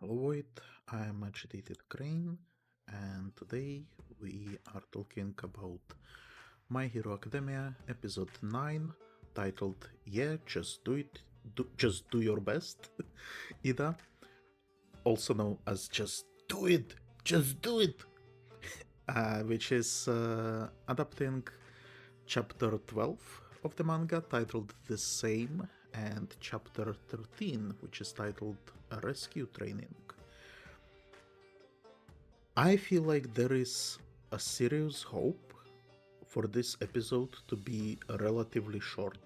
Hello, I am Agitated Crane, and today we are talking about My Hero Academia episode 9, titled Yeah, Just Do It, Just Do Your Best, Ida, also known as Just Do It, which is adapting chapter 12 of the manga titled the same, and chapter 13, which is titled Rescue Training. I feel like there is a serious hope for this episode to be relatively short.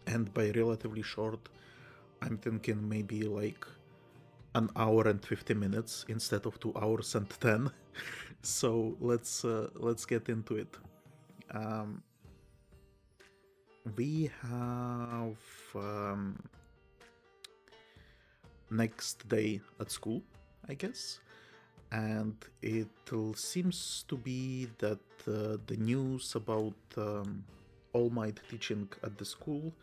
And by relatively short, I'm thinking maybe like an hour and 50 minutes instead of 2 hours and 10. So let's get into it. Um, we have next day at school, I guess. And it seems to be that the news about All Might teaching at the school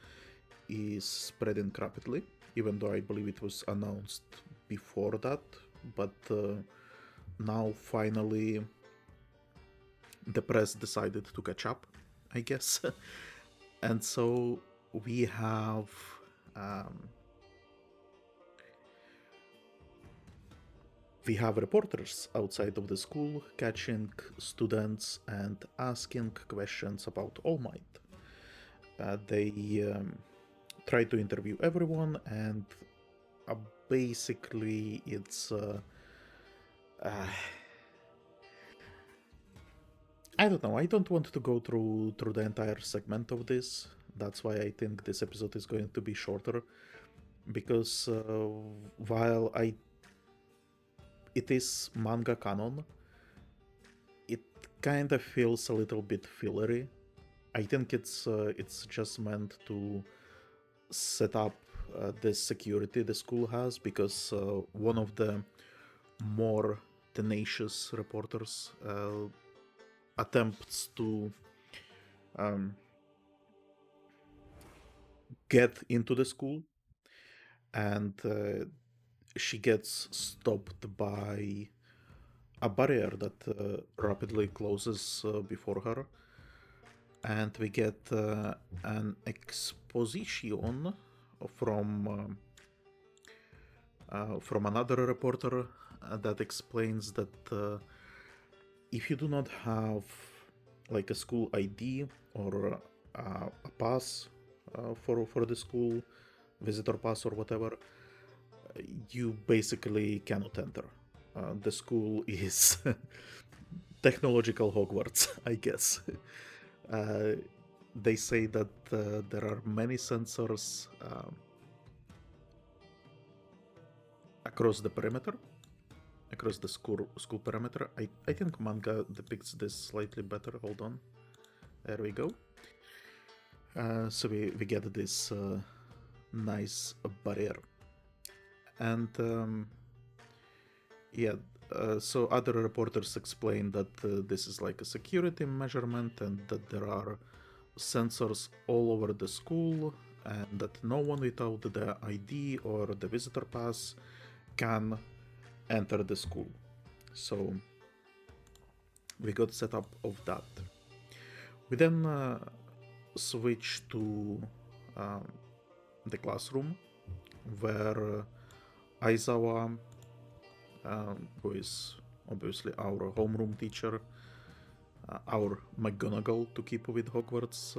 is spreading rapidly, even though I believe it was announced before that. But now finally the press decided to catch up, I guess. And so we have um, we have reporters outside of the school catching students and asking questions about All Might. They try to interview everyone, and basically it's I don't know. I don't want to go through the entire segment of this. That's why I think this episode is going to be shorter, because while it is manga canon, it kind of feels a little bit fillery. I think it's just meant to set up this security the school has, because one of the more tenacious reporters attempts to get into the school, and she gets stopped by a barrier that rapidly closes before her, and we get an exposition from another reporter that explains that if you do not have like a school ID or a pass for the school, visitor pass or whatever, you basically cannot enter. The school is technological Hogwarts, I guess. They say that there are many sensors across the perimeter, across the school perimeter. I think manga depicts this slightly better. Hold on. There we go. So we get this nice barrier. And yeah, so other reporters explain that this is like a security measurement, and that there are sensors all over the school, and that no one without the ID or the visitor pass can enter the school. So we got set up of that. We then switch to the classroom, where Aizawa, who is obviously our homeroom teacher, our McGonagall to keep with Hogwarts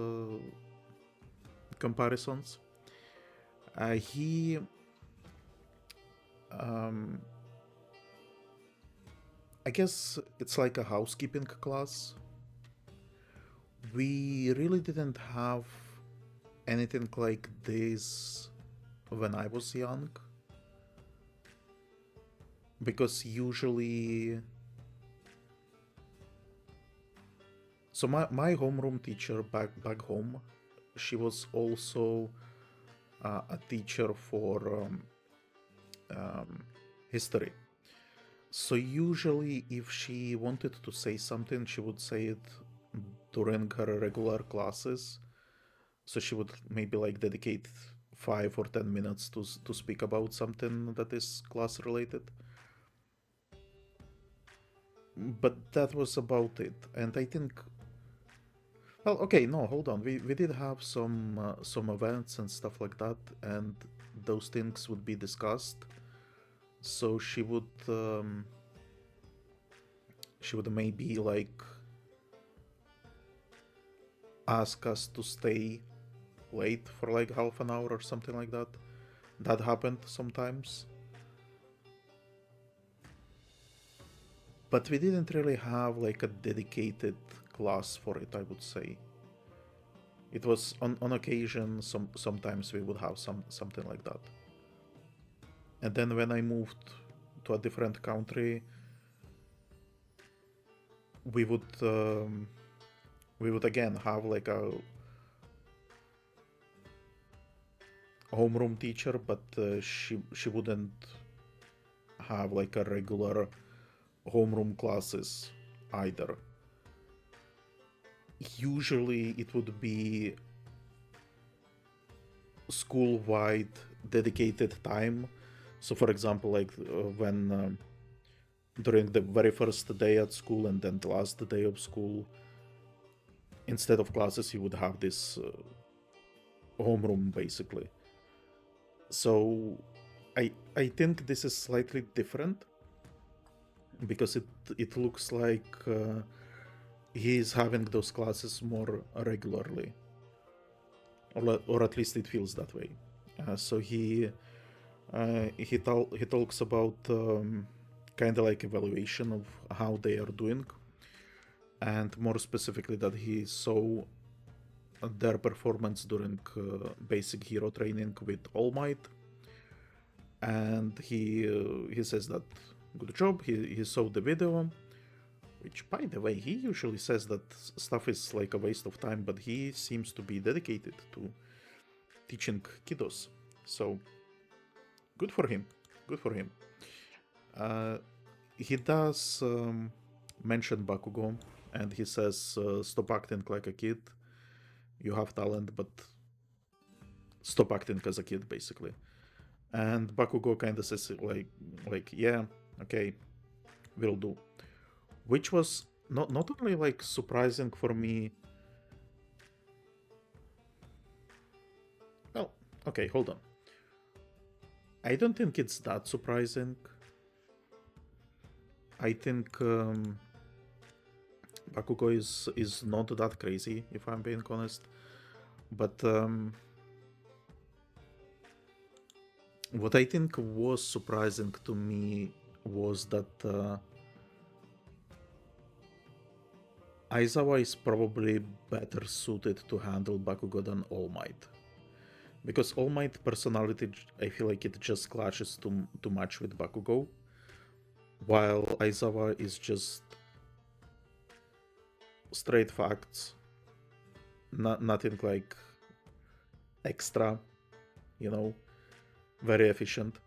comparisons, he I guess it's like a housekeeping class. We really didn't have anything like this when I was young, because usually, so my homeroom teacher back home, she was also a teacher for history. So usually if she wanted to say something, she would say it during her regular classes. So she would maybe like dedicate 5 or 10 minutes to speak about something that is class related. But that was about it. And I think, well, okay, no, hold on. We did have some events and stuff like that, and those things would be discussed. So she would maybe like ask us to stay late for like half an hour or something like that. That happened sometimes. But we didn't really have like a dedicated class for it, I would say. It was on occasion, sometimes we would have something like that. And then when I moved to a different country, we would again have like a homeroom teacher, but she wouldn't have like a regular homeroom classes either. Usually it would be school-wide dedicated time. So for example, like when during the very first day at school and then the last day of school, instead of classes you would have this homeroom basically. So I think this is slightly different because it looks like he is having those classes more regularly, or at least it feels that way. So he talks about kind of like evaluation of how they are doing, and more specifically that he saw their performance during basic hero training with All Might, and he says that good job. He saw the video, which by the way he usually says that stuff is like a waste of time, but he seems to be dedicated to teaching kiddos. So good for him. Good for him. He does mention Bakugo, and he says, "Stop acting like a kid. You have talent, but stop acting as a kid, basically." And Bakugo kind of says, like, yeah, okay, will do. Which was not only like surprising for me. Well, okay, hold on. I don't think it's that surprising. I think Bakugo is not that crazy, if I'm being honest. But what I think was surprising to me was that Aizawa is probably better suited to handle Bakugo than All Might. Because All Might personality, I feel like it just clashes too much with Bakugo, while Aizawa is just straight facts, nothing like extra, very efficient.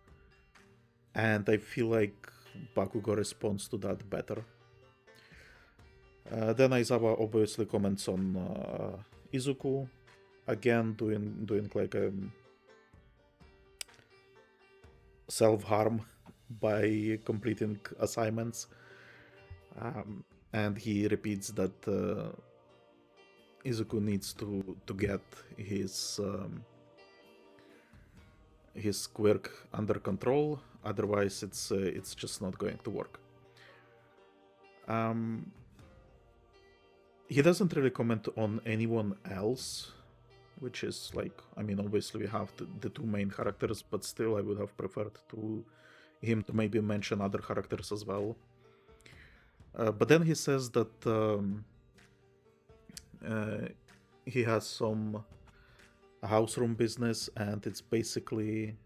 And I feel like Bakugo responds to that better. Then Aizawa obviously comments on Izuku, again doing like a self-harm by completing assignments. And he repeats that Izuku needs to get his quirk under control, otherwise it's just not going to work. He doesn't really comment on anyone else, which is like, I mean, obviously we have the two main characters, but still I would have preferred him to maybe mention other characters as well. But then he says that he has some house room business, and it's basically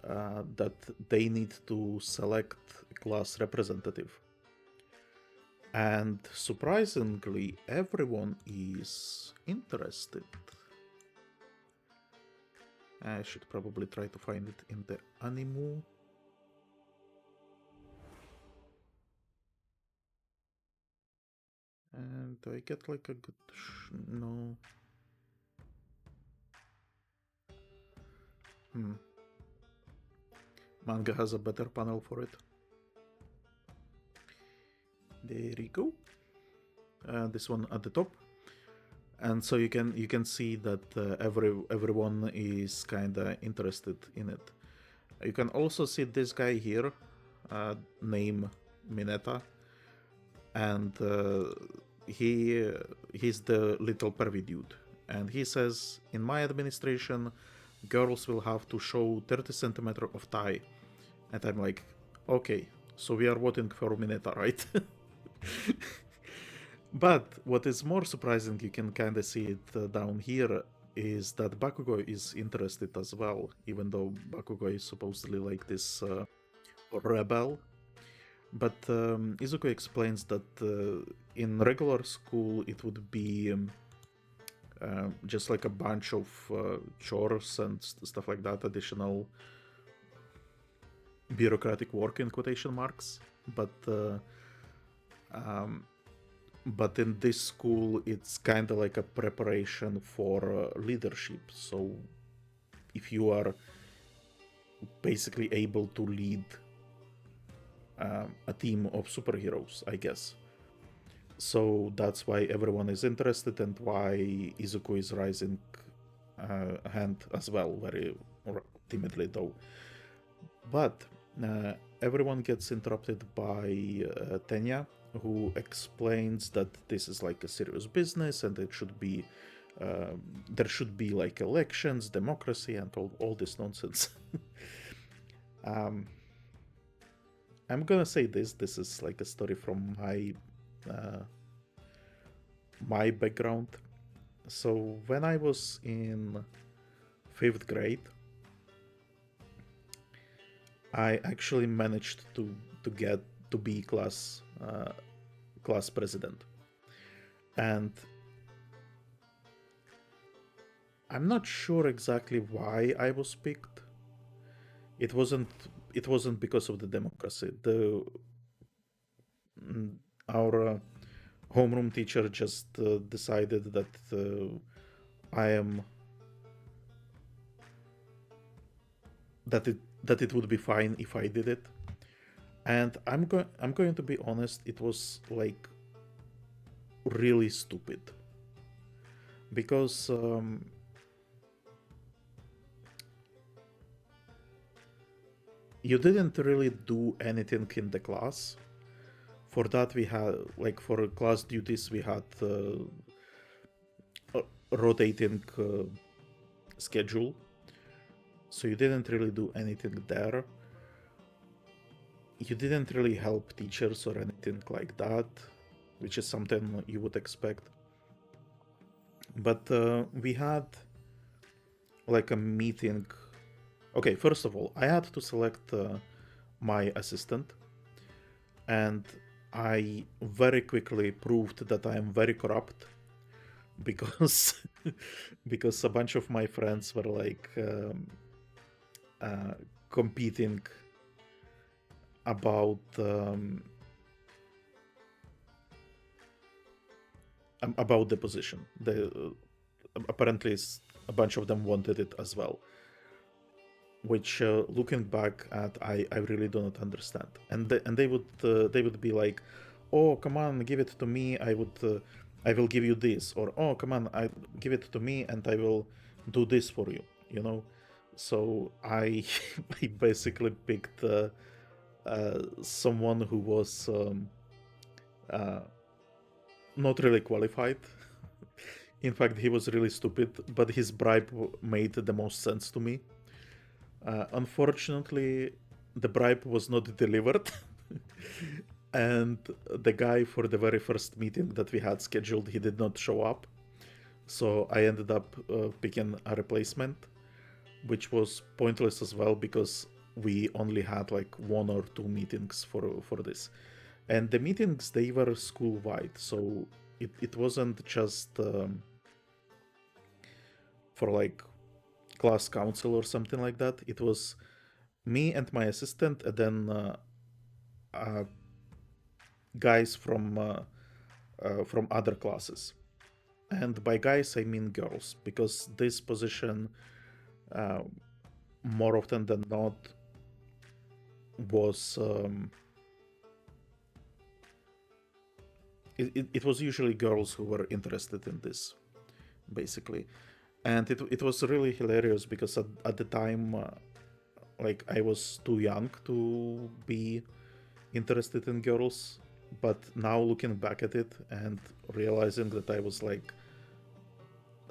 that they need to select a class representative. And surprisingly, everyone is interested. I should probably try to find it in the anime. And do I get like a good... no. Manga has a better panel for it. There you go. This one at the top. And so you can see that everyone is kinda interested in it. You can also see this guy here, name Mineta, and he's the little pervy dude, and he says, in my administration, girls will have to show 30 centimeters of thigh, and I'm like, okay, so we are voting for Mineta, right? But what is more surprising, you can kind of see it down here, is that Bakugo is interested as well, even though Bakugo is supposedly like this rebel. But Izuku explains that in regular school it would be just like a bunch of chores and stuff like that, additional bureaucratic work in quotation marks. But in this school, it's kind of like a preparation for leadership. So if you are basically able to lead a team of superheroes, I guess. So that's why everyone is interested and why Izuku is raising a hand as well, very timidly though. But everyone gets interrupted by Tenya, who explains that this is like a serious business and it should be there should be like elections, democracy, and all this nonsense. I'm gonna say this is like a story from my background. So when I was in 5th grade, I actually managed to get to be class president, and I'm not sure exactly why I was picked. It wasn't because of the democracy. Our homeroom teacher just decided that that it would be fine if I did it. And I'm going to be honest, it was like really stupid, because you didn't really do anything in the class. For that we had, like, for class duties we had a rotating schedule, so you didn't really do anything there. You didn't really help teachers or anything like that, which is something you would expect. But we had like a meeting. Okay, first of all, I had to select my assistant, and I very quickly proved that I am very corrupt, because because a bunch of my friends were like competing about the position. Apparently a bunch of them wanted it as well, which looking back at, I really do not understand. And they would be like, oh, come on, give it to me, I will give you this, or oh, come on, I give it to me and I will do this for you, you know. So I I basically picked someone who was not really qualified. In fact, he was really stupid, but his bribe made the most sense to me. Unfortunately, the bribe was not delivered, and the guy for the very first meeting that we had scheduled, he did not show up. So I ended up picking a replacement, which was pointless as well, because we only had like 1 or 2 meetings for this. And the meetings, they were school-wide, so it wasn't just for like class council or something like that. It was me and my assistant, and then guys from other classes. And by guys, I mean girls, because this position more often than not was it was usually girls who were interested in this, basically. And it was really hilarious because at the time, like, I was too young to be interested in girls, but now looking back at it and realizing that I was like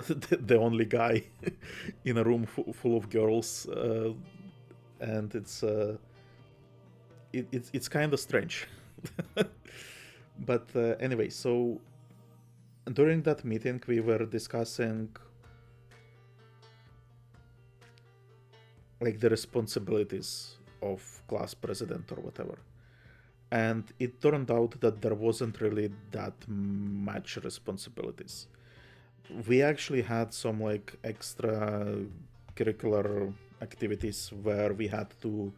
the only guy in a room full of girls, and it's kind of strange. But anyway, so during that meeting we were discussing like the responsibilities of class president or whatever, and it turned out that there wasn't really that much responsibilities. We actually had some like extra curricular activities where we had to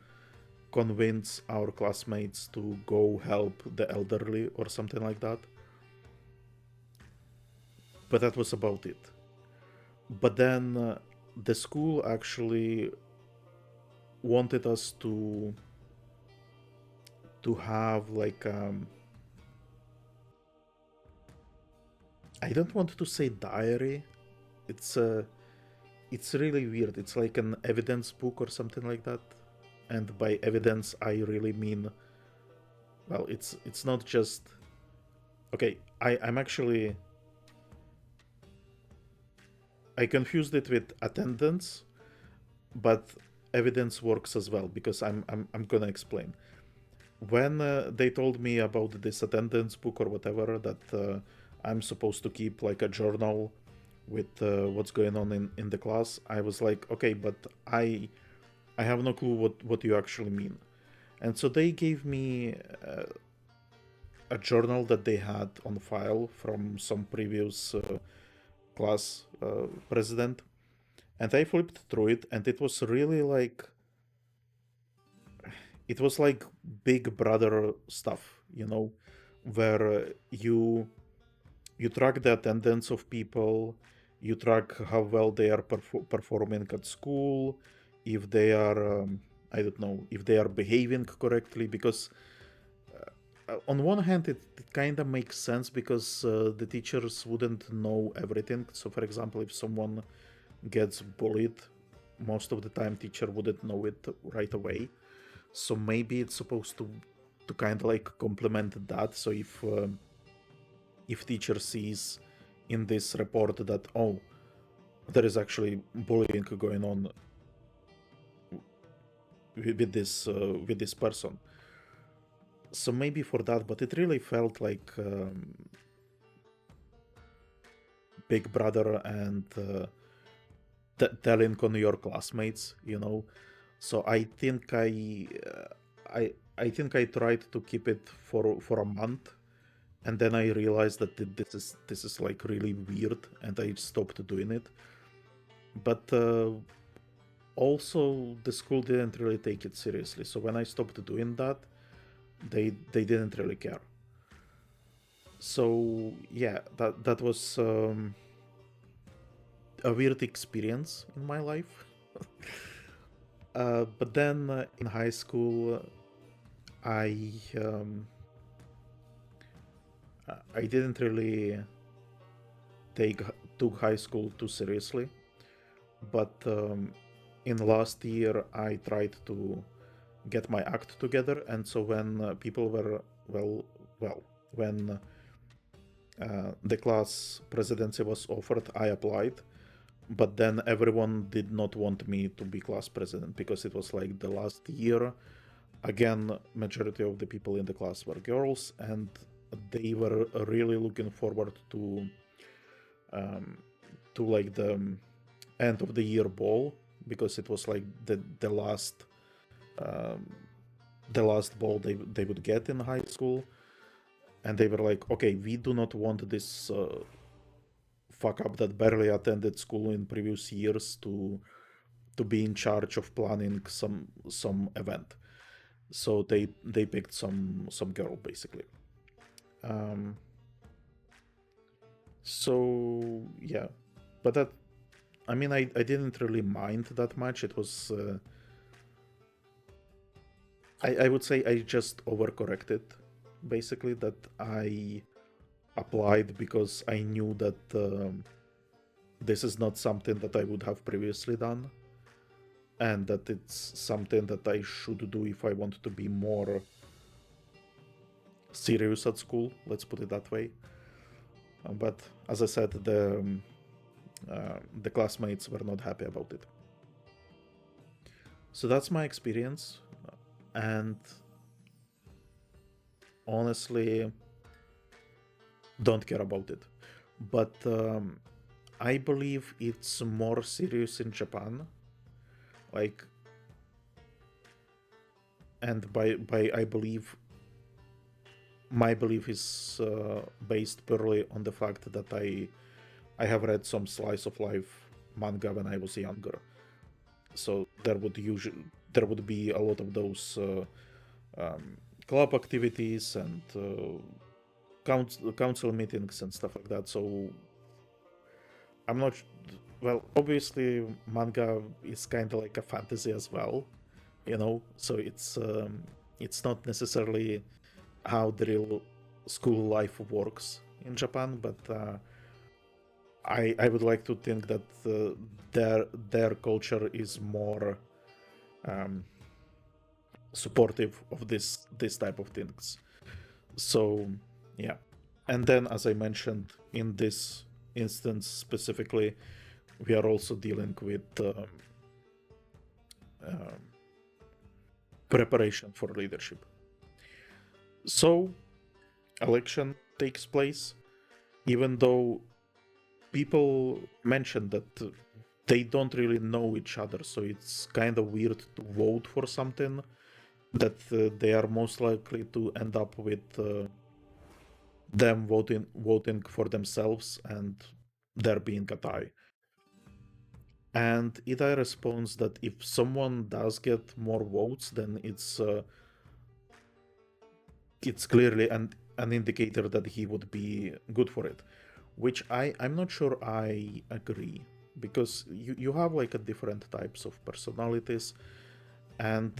convince our classmates to go help the elderly or something like that. But that was about it. But then the school actually wanted us to have like I don't want to say diary. It's really weird. It's like an evidence book or something like that. And by evidence I really mean, well, it's not just okay, I'm actually I confused it with attendance, but evidence works as well because I'm gonna explain. When they told me about this attendance book or whatever, that I'm supposed to keep like a journal with what's going on in the class, I was like, okay, but I have no clue what you actually mean. And so they gave me a journal that they had on file from some previous class president, and I flipped through it, and it was really like it was like Big Brother stuff, where you track the attendance of people, you track how well they are performing at school, if they are I don't know, if they are behaving correctly, because on one hand it kind of makes sense because the teachers wouldn't know everything. So for example, if someone gets bullied, most of the time teacher wouldn't know it right away. So maybe it's supposed to kind of like complement that. So if teacher sees in this report that, oh, there is actually bullying going on with this person, so maybe for that. But it really felt like Big Brother and telling on your classmates, So I think I tried to keep it for a month, and then I realized that this is like really weird, and I stopped doing it. But also the school didn't really take it seriously. So when I stopped doing that, they didn't really care. So yeah, that was a weird experience in my life. But then in high school, I I didn't really took high school too seriously. But in last year, I tried to get my act together, and so when people were when the class presidency was offered, I applied. But then everyone did not want me to be class president because it was like the last year. Again, majority of the people in the class were girls, and they were really looking forward to like the end of the year ball, because it was like the last ball they would get in high school. And they were like, okay, we do not want this fuck up that barely attended school in previous years to be in charge of planning some event. So they picked some girl, basically. um so yeah, but that, I mean, I didn't really mind that much. It was I would say I just overcorrected, basically, that I applied because I knew that this is not something that I would have previously done, and that it's something that I should do if I want to be more serious at school, let's put it that way. But as I said, the classmates were not happy about it. So that's my experience, and honestly, don't care about it. But I believe it's more serious in Japan. Like, and by I believe, my belief is based purely on the fact that I have read some slice of life manga when I was younger. So there would be a lot of those club activities and council meetings and stuff like that. So I'm not. Well, obviously, manga is kind of like a fantasy as well, you know. So it's not necessarily how the real school life works in Japan, but I would like to think that their culture is more supportive of this type of things. So yeah, and then as I mentioned, in this instance specifically, we are also dealing with preparation for leadership. So election takes place, even though people mention that they don't really know each other, so it's kind of weird to vote for something that they are most likely to end up with them voting for themselves and there being a tie. And Iida responds that if someone does get more votes, then it's clearly an indicator that he would be good for it, which I'm not sure I agree, because you have like a different types of personalities, and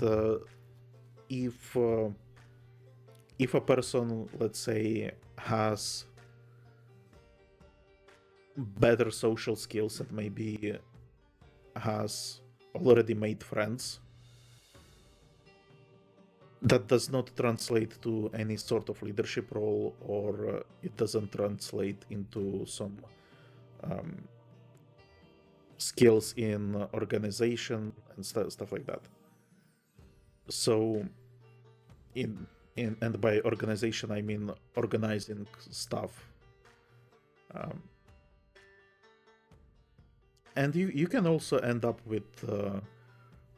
if a person, let's say, has better social skills and maybe has already made friends, that does not translate to any sort of leadership role, or it doesn't translate into some skills in organization and stuff like that. So and by organization I mean organizing stuff. And you can also end up with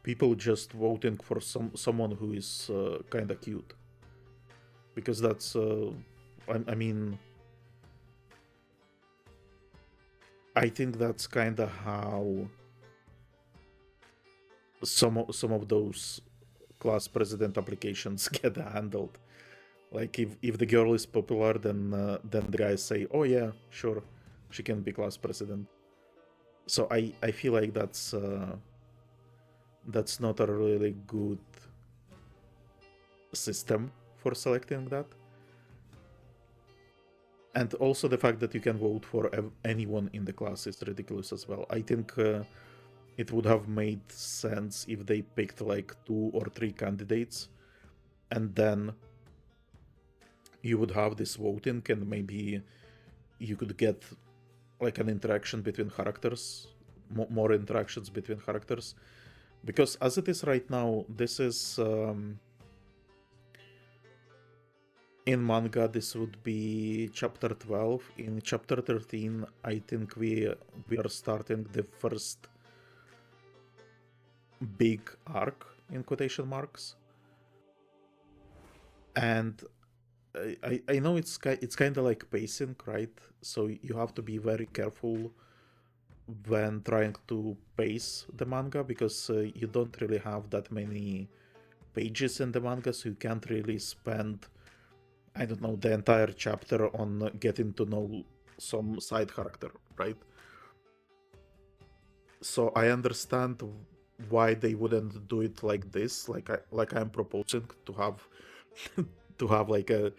people just voting for someone who is kind of cute, because that's I mean, I think that's kind of how some of those class president applications get handled. Like if the girl is popular, then the guys say, oh yeah, sure, she can be class president. So I feel like that's not a really good system for selecting that. And also the fact that you can vote for anyone in the class is ridiculous as well. I think it would have made sense if they picked like 2 or 3 candidates, and then you would have this voting, and maybe you could get like an interaction between characters, more interactions between characters. Because as it is right now, this is in manga, this would be chapter 12. In chapter 13, I think we are starting the first big arc in quotation marks. And I know it's kind of like pacing, right? So you have to be very careful when trying to pace the manga, because you don't really have that many pages in the manga, so you can't really spend, I don't know, the entire chapter on getting to know some side character, right? So I understand why they wouldn't do it like this, like I'm proposing to have to have like a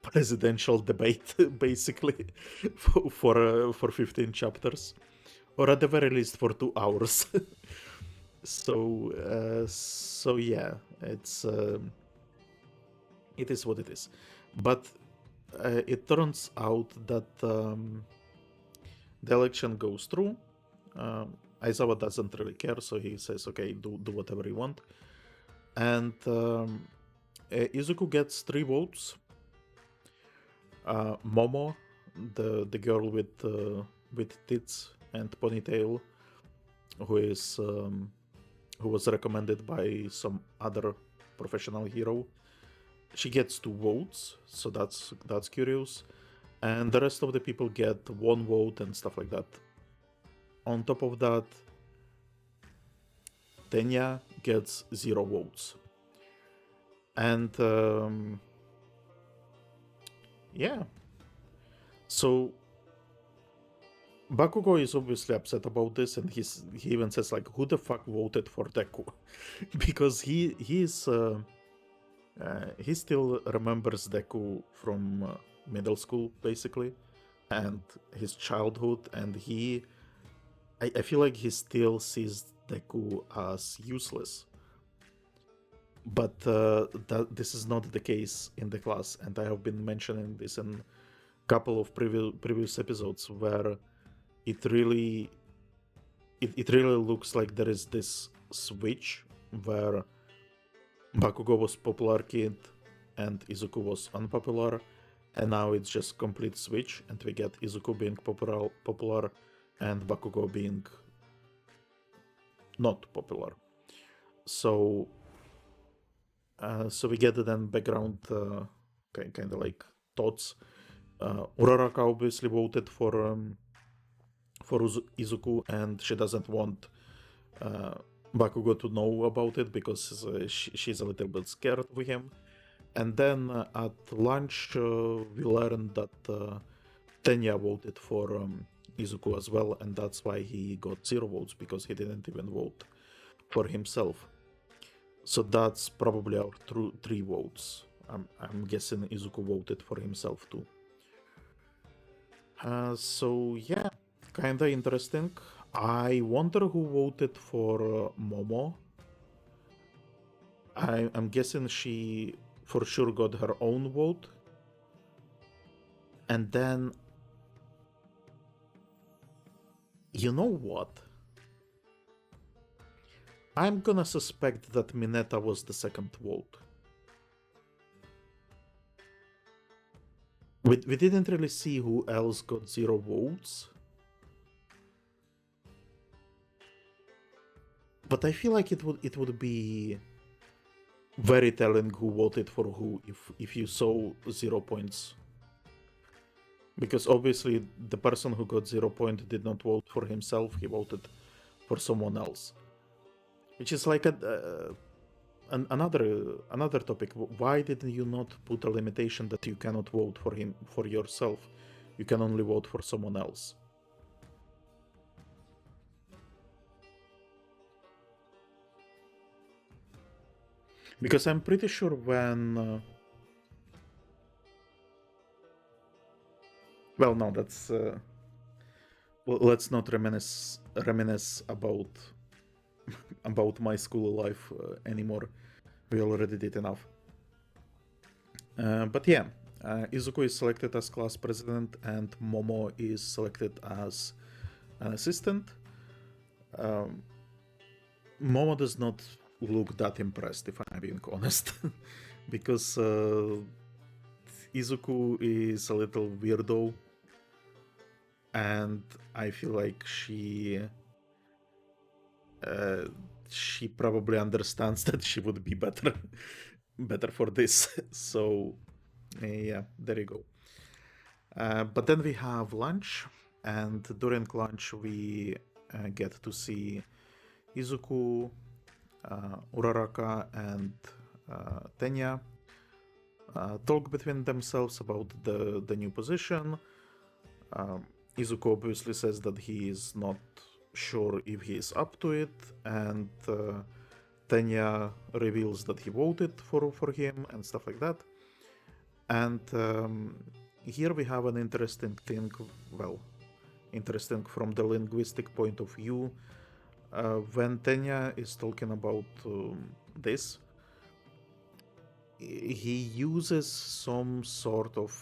presidential debate basically for 15 chapters, or at the very least for 2 hours. So yeah, it is what it is. But it turns out that the election goes through. Aizawa doesn't really care, so he says, okay, do whatever you want. And Izuku gets 3 votes. Momo, the girl with tits and ponytail, who was recommended by some other professional hero, she gets 2 votes, so that's curious. And the rest of the people get 1 vote and stuff like that. On top of that, Tenya gets 0 votes. And yeah. So Bakugo is obviously upset about this, and he even says like, "Who the fuck voted for Deku?" Because he still remembers Deku from middle school, basically, and his childhood, and I feel like he still sees Deku as useless. But this is not the case in the class, and I have been mentioning this in a couple of previous episodes where it really looks like there is this switch where Bakugo was popular kid and Izuku was unpopular, and now it's just complete switch, and we get Izuku being popular and Bakugo being not popular. So we get then background kind of like thoughts. Uraraka obviously voted for Izuku, and she doesn't want Bakugo to know about it because she's a little bit scared of him. And then at lunch, we learned that Tenya voted for Izuku as well, and that's why he got 0 votes, because he didn't even vote for himself. So that's probably our 3 votes. I'm guessing Izuku voted for himself too. So yeah, kinda interesting. I wonder who voted for Momo. I'm guessing she for sure got her own vote. And then, you know what? I'm gonna suspect that Mineta was the second vote. We didn't really see who else got 0 votes. But I feel like it would be very telling who voted for who if you saw 0 points. Because obviously the person who got 0 point did not vote for himself, he voted for someone else. Which is like another topic. Why did you not put a limitation that you cannot vote for yourself? You can only vote for someone else. Because I'm pretty sure when well, no, that's let's not reminisce about my school life anymore. We already did enough. But yeah, Izuku is selected as class president, and Momo is selected as an assistant. Momo does not look that impressed, if I'm being honest, because Izuku is a little weirdo, and I feel like she probably understands that she would be better for this. So yeah, there you go. But then we have lunch, and during lunch we get to see Izuku, Uraraka, and Tenya talk between themselves about the new position. Izuku obviously says that he is not sure if he is up to it, and Tenya reveals that he voted for him and stuff like that. And here we have an interesting thing, well, interesting from the linguistic point of view. When Tenya is talking about this, he uses some sort of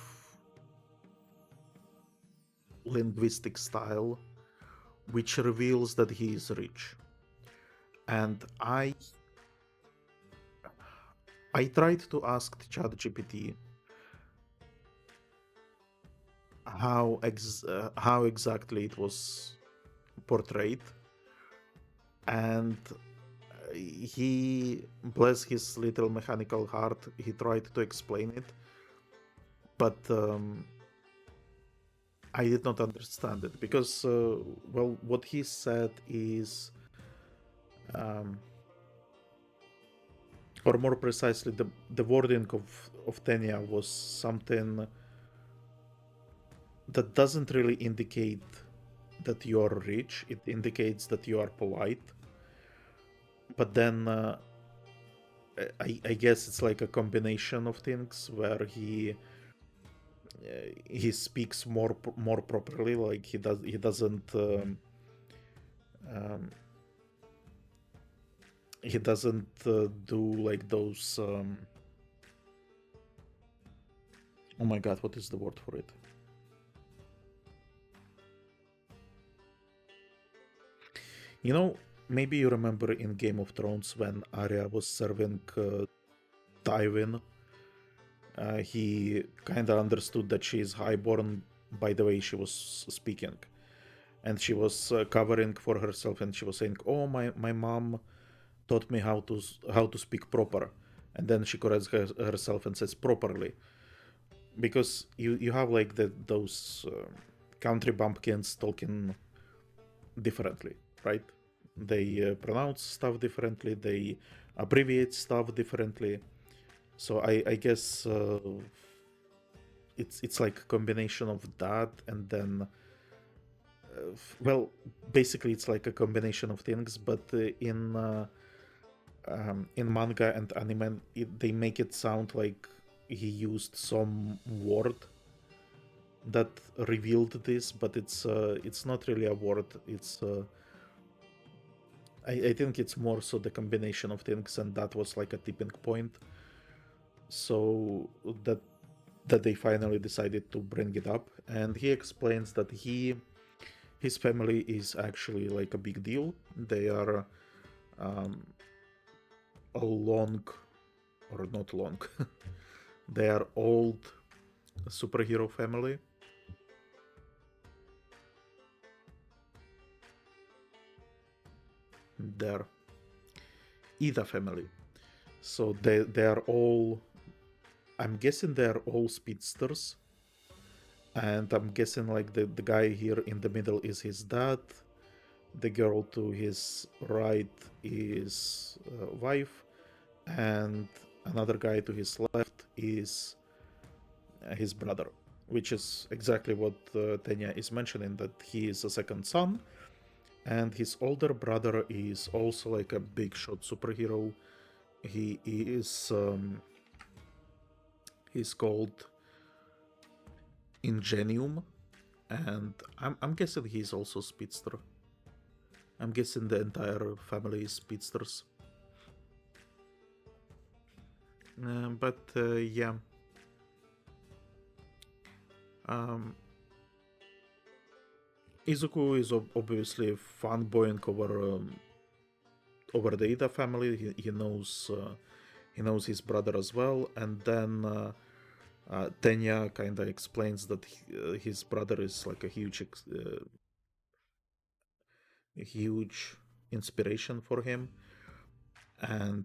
linguistic style which reveals that he is rich. And I tried to ask ChatGPT how exactly it was portrayed, and he, bless his little mechanical heart, he tried to explain it, but I did not understand it because, well, what he said is, or more precisely, the wording of Tenya was something that doesn't really indicate that you are rich. It indicates that you are polite. But then I guess it's like a combination of things where he speaks more properly. Like he doesn't do like those. Oh my god, what is the word for it? You know, maybe you remember in Game of Thrones when Arya was serving Tywin. He kind of understood that she is highborn by the way she was speaking, and she was covering for herself, and she was saying, "Oh, my mom taught me how to speak proper," and then she corrects herself and says properly, because you have like those country bumpkins talking differently, right? They pronounce stuff differently, they abbreviate stuff differently. So I guess it's like a combination of that, and then well, basically it's like a combination of things. But in manga and anime, they make it sound like he used some word that revealed this, but it's not really a word. It's I think it's more so the combination of things, and that was like a tipping point. So that they finally decided to bring it up, and he explains that his family is actually like a big deal. They are a long, or not long, they are old superhero family. They're Iida family. So they are all, I'm guessing they're all speedsters. And I'm guessing like the guy here in the middle is his dad. The girl to his right is wife. And another guy to his left is his brother, which is exactly what Tenya is mentioning, that he is a second son. And his older brother is also like a big shot superhero. He is he's called Ingenium, and I'm guessing he's also speedster. I'm guessing the entire family is speedsters. But yeah. Izuku is obviously fanboying over the Iida family. He knows his brother as well, and then Tenya kind of explains that his brother is like a huge inspiration for him, and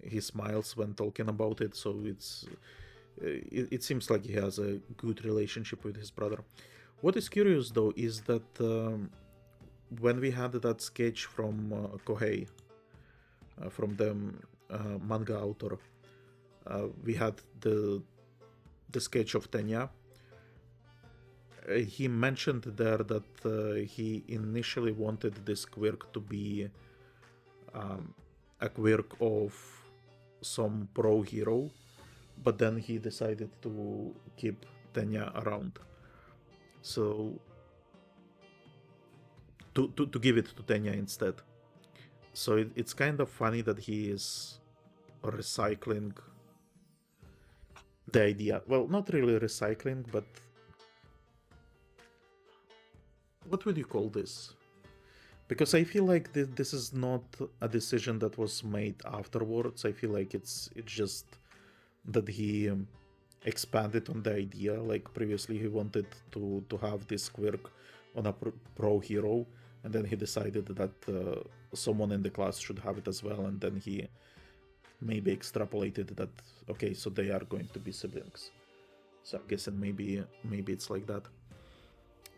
he smiles when talking about it. So it seems like he has a good relationship with his brother. What is curious though is that when we had that sketch from Kohei, from the manga author, we had the sketch of Tenya. he mentioned there that he initially wanted this quirk to be a quirk of some pro hero, but then he decided to keep Tenya around. So to give it to Tenya instead. So it's kind of funny that he is recycling the idea. Well, not really recycling, but what would you call this? Because I feel like this is not a decision that was made afterwards. I feel like it's just that he expanded on the idea. Like previously, he wanted to have this quirk on a pro hero, and then he decided that someone in the class should have it as well, and then he maybe extrapolated that, okay, so they are going to be siblings. So I'm guessing maybe it's like that.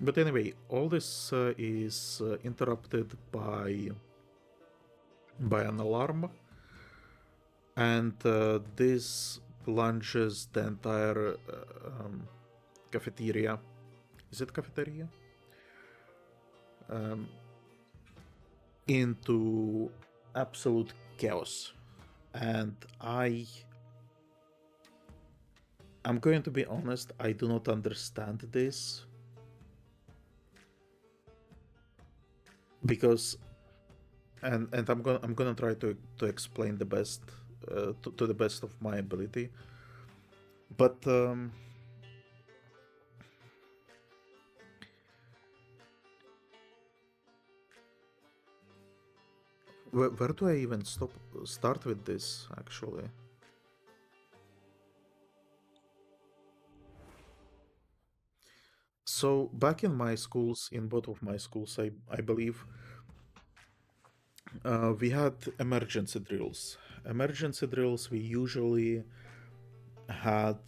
But anyway, all this is interrupted by an alarm, and this plunges the entire cafeteria. Is it cafeteria? Into absolute chaos. And I'm going to be honest, I do not understand this. Because and I'm gonna try to explain the best to the best of my ability. But where do I even start with this, actually? So back in my schools, in both of my schools, I believe, we had emergency drills. Emergency drills we usually had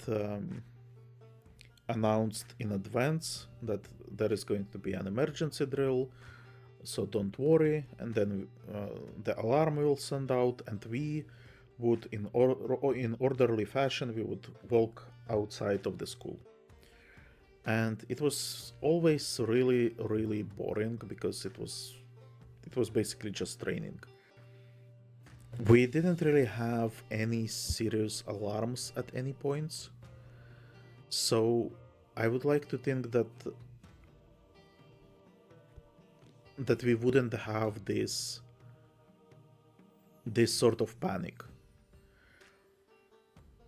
announced in advance that there is going to be an emergency drill, so don't worry. And then the alarm will send out, and we would, in orderly fashion, we would walk outside of the school. And it was always really, really boring because it was basically just training. We didn't really have any serious alarms at any points. So I would like to think that we wouldn't have this sort of panic.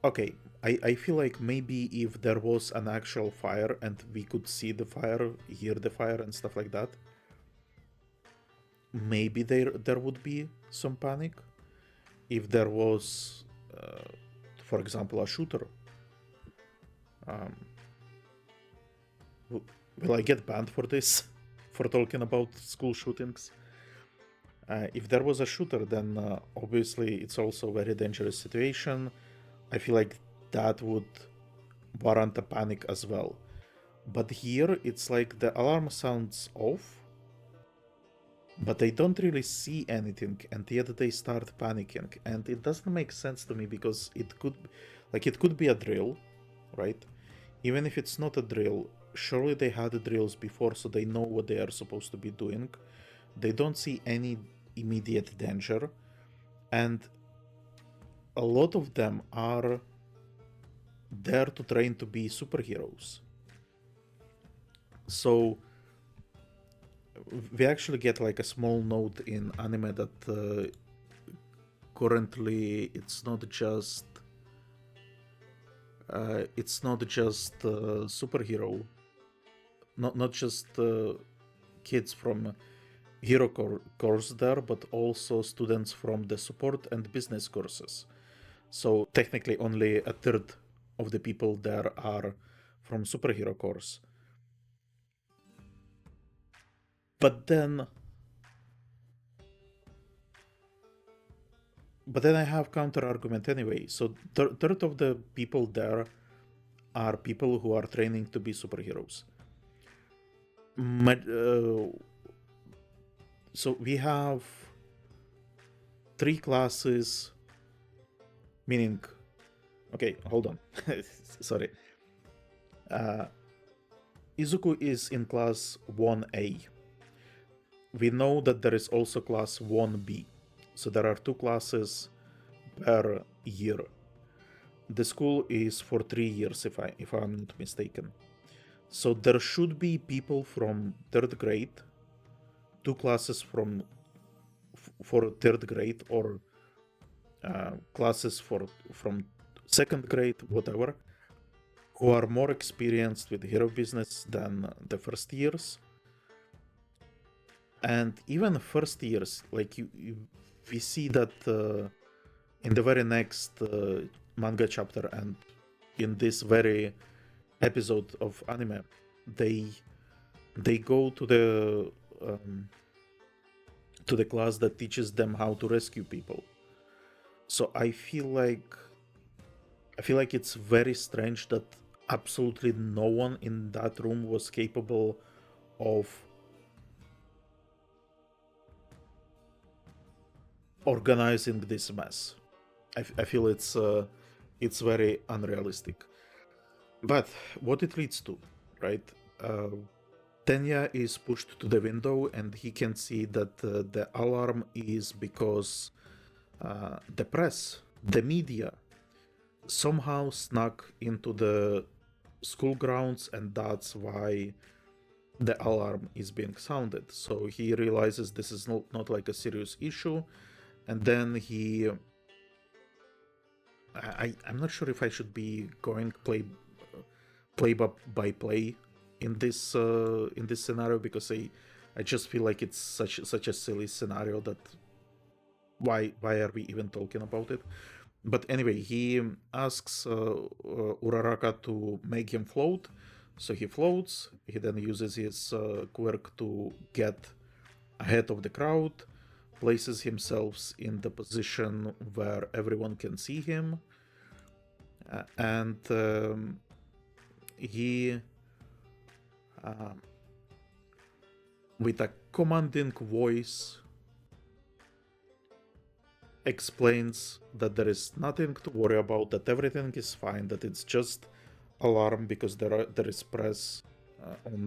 Okay, I feel like maybe if there was an actual fire and we could see the fire, hear the fire and stuff like that, maybe there would be some panic. If there was, for example, a shooter. Will I get banned for this? For talking about school shootings? If there was a shooter, then obviously it's also a very dangerous situation. I feel like that would warrant a panic as well. But here, it's like the alarm sounds off, but they don't really see anything, and yet they start panicking. And it doesn't make sense to me, because it could be a drill, right? Even if it's not a drill, surely they had drills before, so they know what they are supposed to be doing. They don't see any immediate danger, and a lot of them are there to train to be superheroes. So we actually get like a small note in anime that currently it's not just superhero, not just kids from hero course there, but also students from the support and business courses. So technically only a third of the people there are from superhero course. But then I have counter argument anyway. So third of the people there are people who are training to be superheroes. So we have 3 classes, meaning, okay, hold on. Sorry. Izuku is in class 1A. We know that there is also class 1B. So there are two classes per year. The school is for 3 years, if I'm not mistaken. So there should be people from third grade, two classes for third grade, or classes from second grade, whatever, who are more experienced with hero business than the first years. And even first years, like we see that in the very next manga chapter and in this very episode of anime, they go to the class that teaches them how to rescue people. So I feel like it's very strange that absolutely no one in that room was capable of organizing this mess. I feel it's very unrealistic. But what it leads to, right? Tenya is pushed to the window, and he can see that the alarm is because the press, the media, somehow snuck into the school grounds, and that's why the alarm is being sounded. So he realizes this is not like a serious issue, and then I'm not sure if I should be going play by play in this scenario, because I just feel like it's such a silly scenario that why are we even talking about it? But anyway, he asks Uraraka to make him float, so he floats. He then uses his quirk to get ahead of the crowd, places himself in the position where everyone can see him, and he, with a commanding voice, explains that there is nothing to worry about, that everything is fine, that it's just alarm because there is press on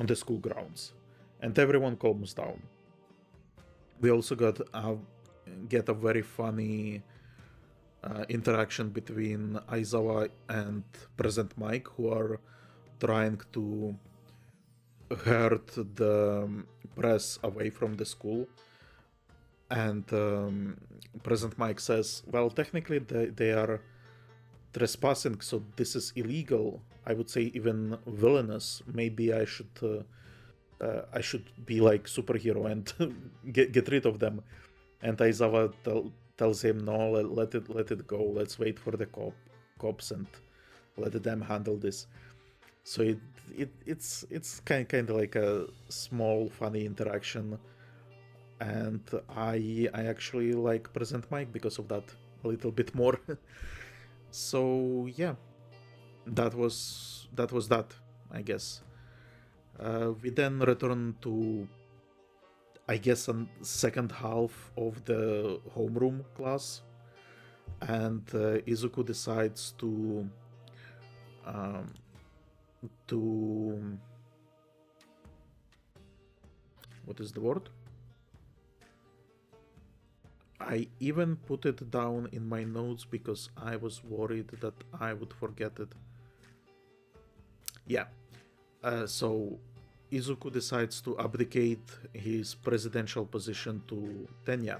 the school grounds, and everyone calms down. We also get a very funny interaction between Aizawa and Present Mike, who are trying to herd the press away from the school. And Present Mike says, well, technically they are trespassing, so this is illegal. I would say even villainous. Maybe I should be like superhero and get rid of them. And Aizawa tells him, no, let it go. Let's wait for the cops and let them handle this. So it's kind of like a small funny interaction, and I actually like Present Mike because of that a little bit more. So yeah, that was that, I guess. We then return to, I guess, a second half of the homeroom class, and Izuku decides to what is the word? I even put it down in my notes because I was worried that I would forget it. Yeah. So Izuku decides to abdicate his presidential position to Tenya.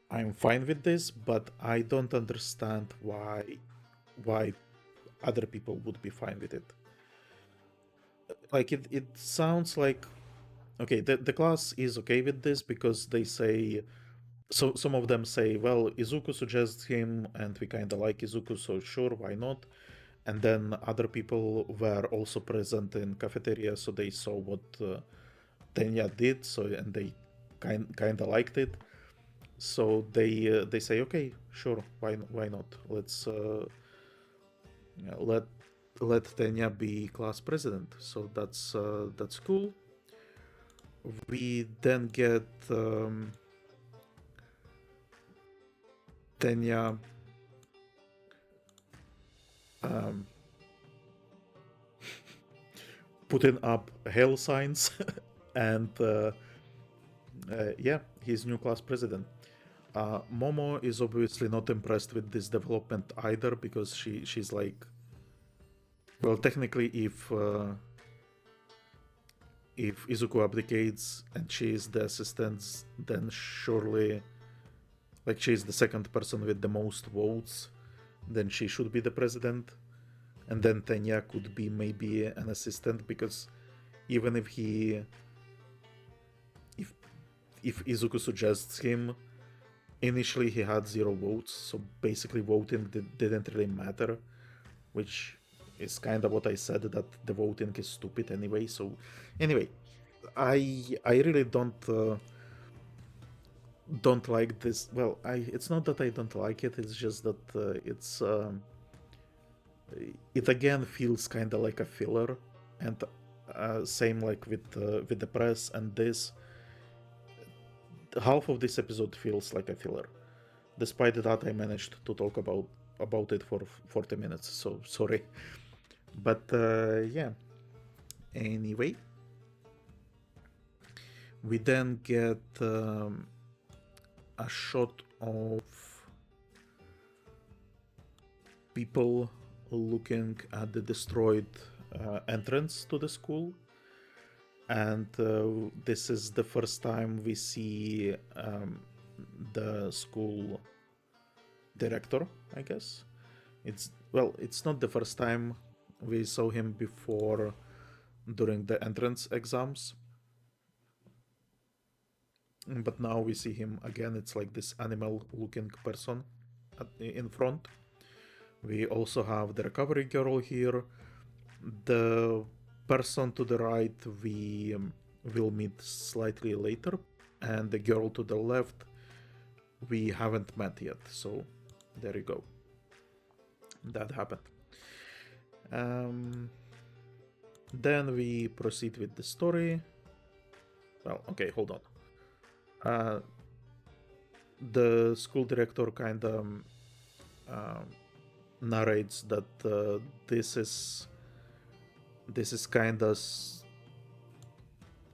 I'm fine with this, but I don't understand why other people would be fine with it. Like it sounds like, okay, the class is okay with this because they say, so some of them say, well, Izuku suggests him and we kind of like Izuku, so sure, why not? And then other people were also present in cafeteria, so they saw what Tenya did, so and they kind of liked it. So they say, okay, sure, why not? Let's let Tenya be class president. So that's cool. We then get Tenya um, putting up hell signs, and yeah, he's new class president. Momo is obviously not impressed with this development either, because she's like, well, technically, if Izuku abdicates and she is the assistant, then surely, like, she is the second person with the most votes, then she should be the president, and then Tenya could be maybe an assistant, because even if if Izuku suggests him, initially he had 0 votes, so basically voting didn't really matter, which is kind of what I said, that the voting is stupid anyway. So anyway, I really don't like this. Well, it's not that I don't like it, it's just that it again feels kind of like a filler, and same like with the press and this. Half of this episode feels like a filler. Despite that, I managed to talk about it for 40 minutes, so sorry. But yeah. Anyway, we then get a shot of people looking at the destroyed entrance to the school, and this is the first time we see the school director, I guess. It's not the first time. We saw him before during the entrance exams, but now we see him again. It's like this animal looking person in front. We also have the recovery girl here. The person to the right we will meet slightly later, and the girl to the left we haven't met yet, so there you go. That happened. Then we proceed with the story. Well, okay, hold on. The school director kind of narrates that this is kind of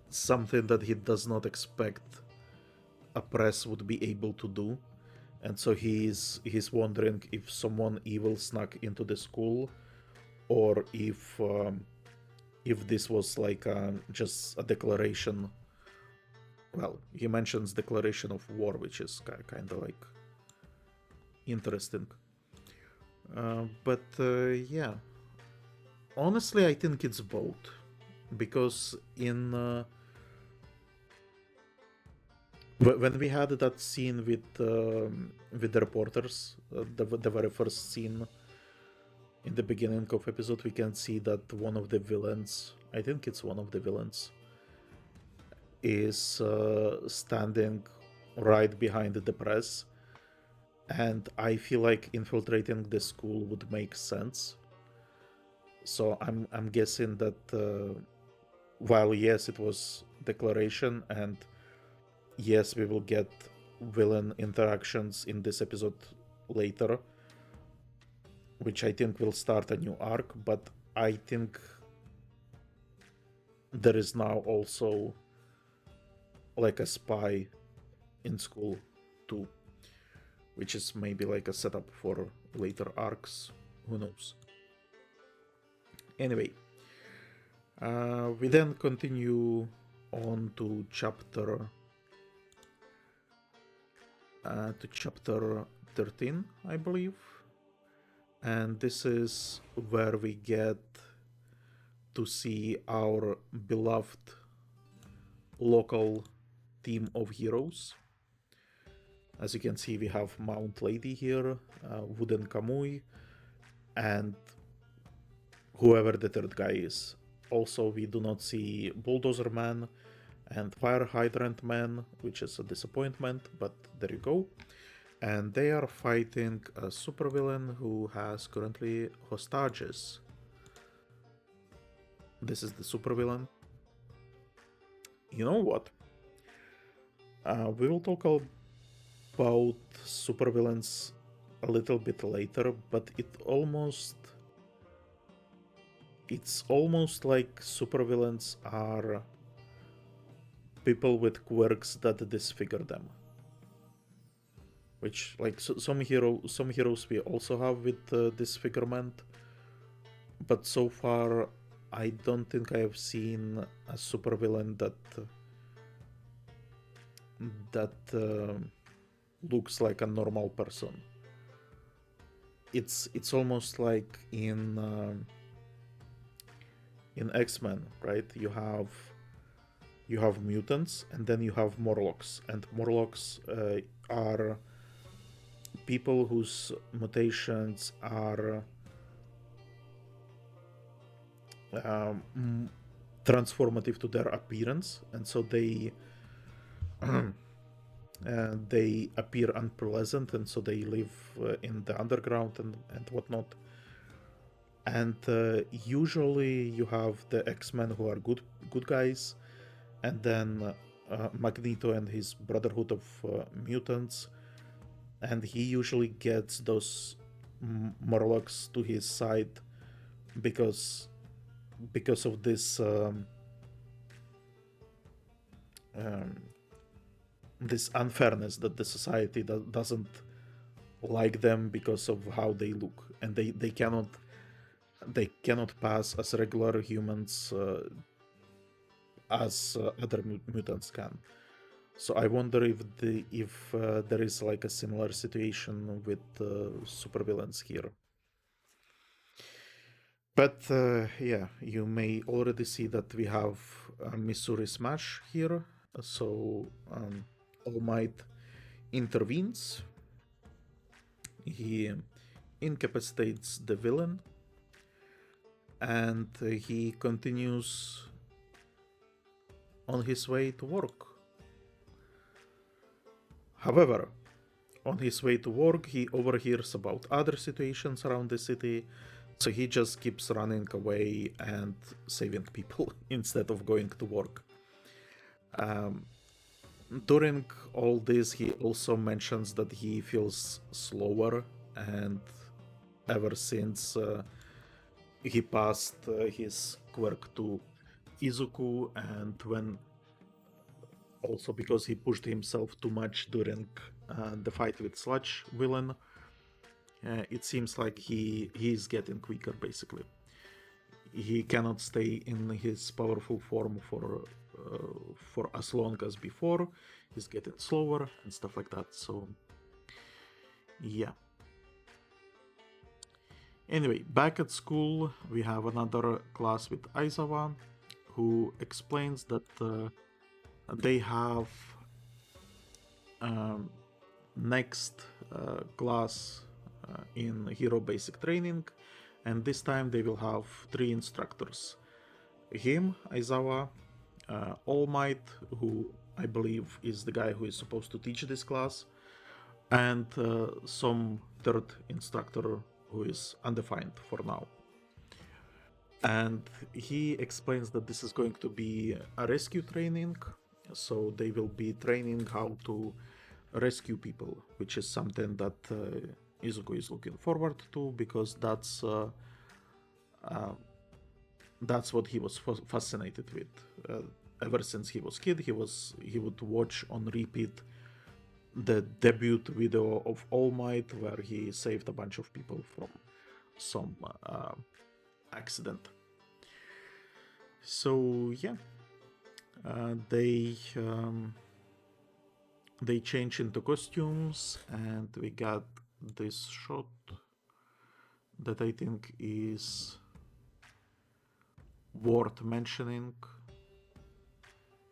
something that he does not expect a press would be able to do, and so he's wondering if someone evil snuck into the school, or if this was like just a declaration. Well, he mentions declaration of war, which is kind of like interesting. But yeah, honestly, I think it's both, because in when we had that scene with the reporters, the very first scene in the beginning of episode, we can see that one of the villains, I think it's one of the villains, is standing right behind the press, and I feel like infiltrating the school would make sense. So I'm guessing that while yes, it was declaration, and yes, we will get villain interactions in this episode later, which I think will start a new arc, but I think there is now also like a spy in school too, which is maybe like a setup for later arcs, who knows. Anyway, we then continue on to chapter 13, I believe, and this is where we get to see our beloved local team of heroes. As you can see, we have Mount Lady here, Wooden Kamui, and whoever the third guy is. Also, we do not see Bulldozer Man and Fire Hydrant Man, which is a disappointment, but there you go. And they are fighting a supervillain who has currently hostages. This is the supervillain. You know what? We will talk about supervillains a little bit later, but it almost it's almost like supervillains are people with quirks that disfigure them. Which, like, some heroes we also have with disfigurement, but so far I don't think I have seen a supervillain that looks like a normal person. It's almost like in X-Men, right? You have mutants, and then you have Morlocks, and Morlocks are people whose mutations are transformative to their appearance, and so they they appear unpleasant, and so they live in the underground and whatnot. And usually you have the X-Men who are good guys, and then Magneto and his Brotherhood of Mutants, and he usually gets those Morlocks to his side because of this this unfairness that the society doesn't like them because of how they look, and they cannot pass as regular humans as other mutants can. So I wonder if there is like a similar situation with supervillains here. But yeah, you may already see that we have Missouri Smash here. So All Might intervenes. He incapacitates the villain, and he continues on his way to work. However, on his way to work, he overhears about other situations around the city, so he just keeps running away and saving people instead of going to work. During all this, he also mentions that he feels slower, and ever since he passed his quirk to Izuku, and when also because he pushed himself too much during the fight with Sludge villain, it seems like he is getting quicker, basically. He cannot stay in his powerful form for as long as before. He's getting slower and stuff like that, so yeah. Anyway, back at school, we have another class with Aizawa, who explains that they have next class in Hero Basic Training, and this time they will have 3 instructors. Him, Aizawa, All Might, who I believe is the guy who is supposed to teach this class, and some third instructor who is undefined for now. And he explains that this is going to be a rescue training, so they will be training how to rescue people, which is something that Izuku is looking forward to, because that's what he was fascinated with. Ever since he was kid, he would watch on repeat the debut video of All Might, where he saved a bunch of people from some accident. So yeah, they change into costumes, and we got this shot that I think is worth mentioning.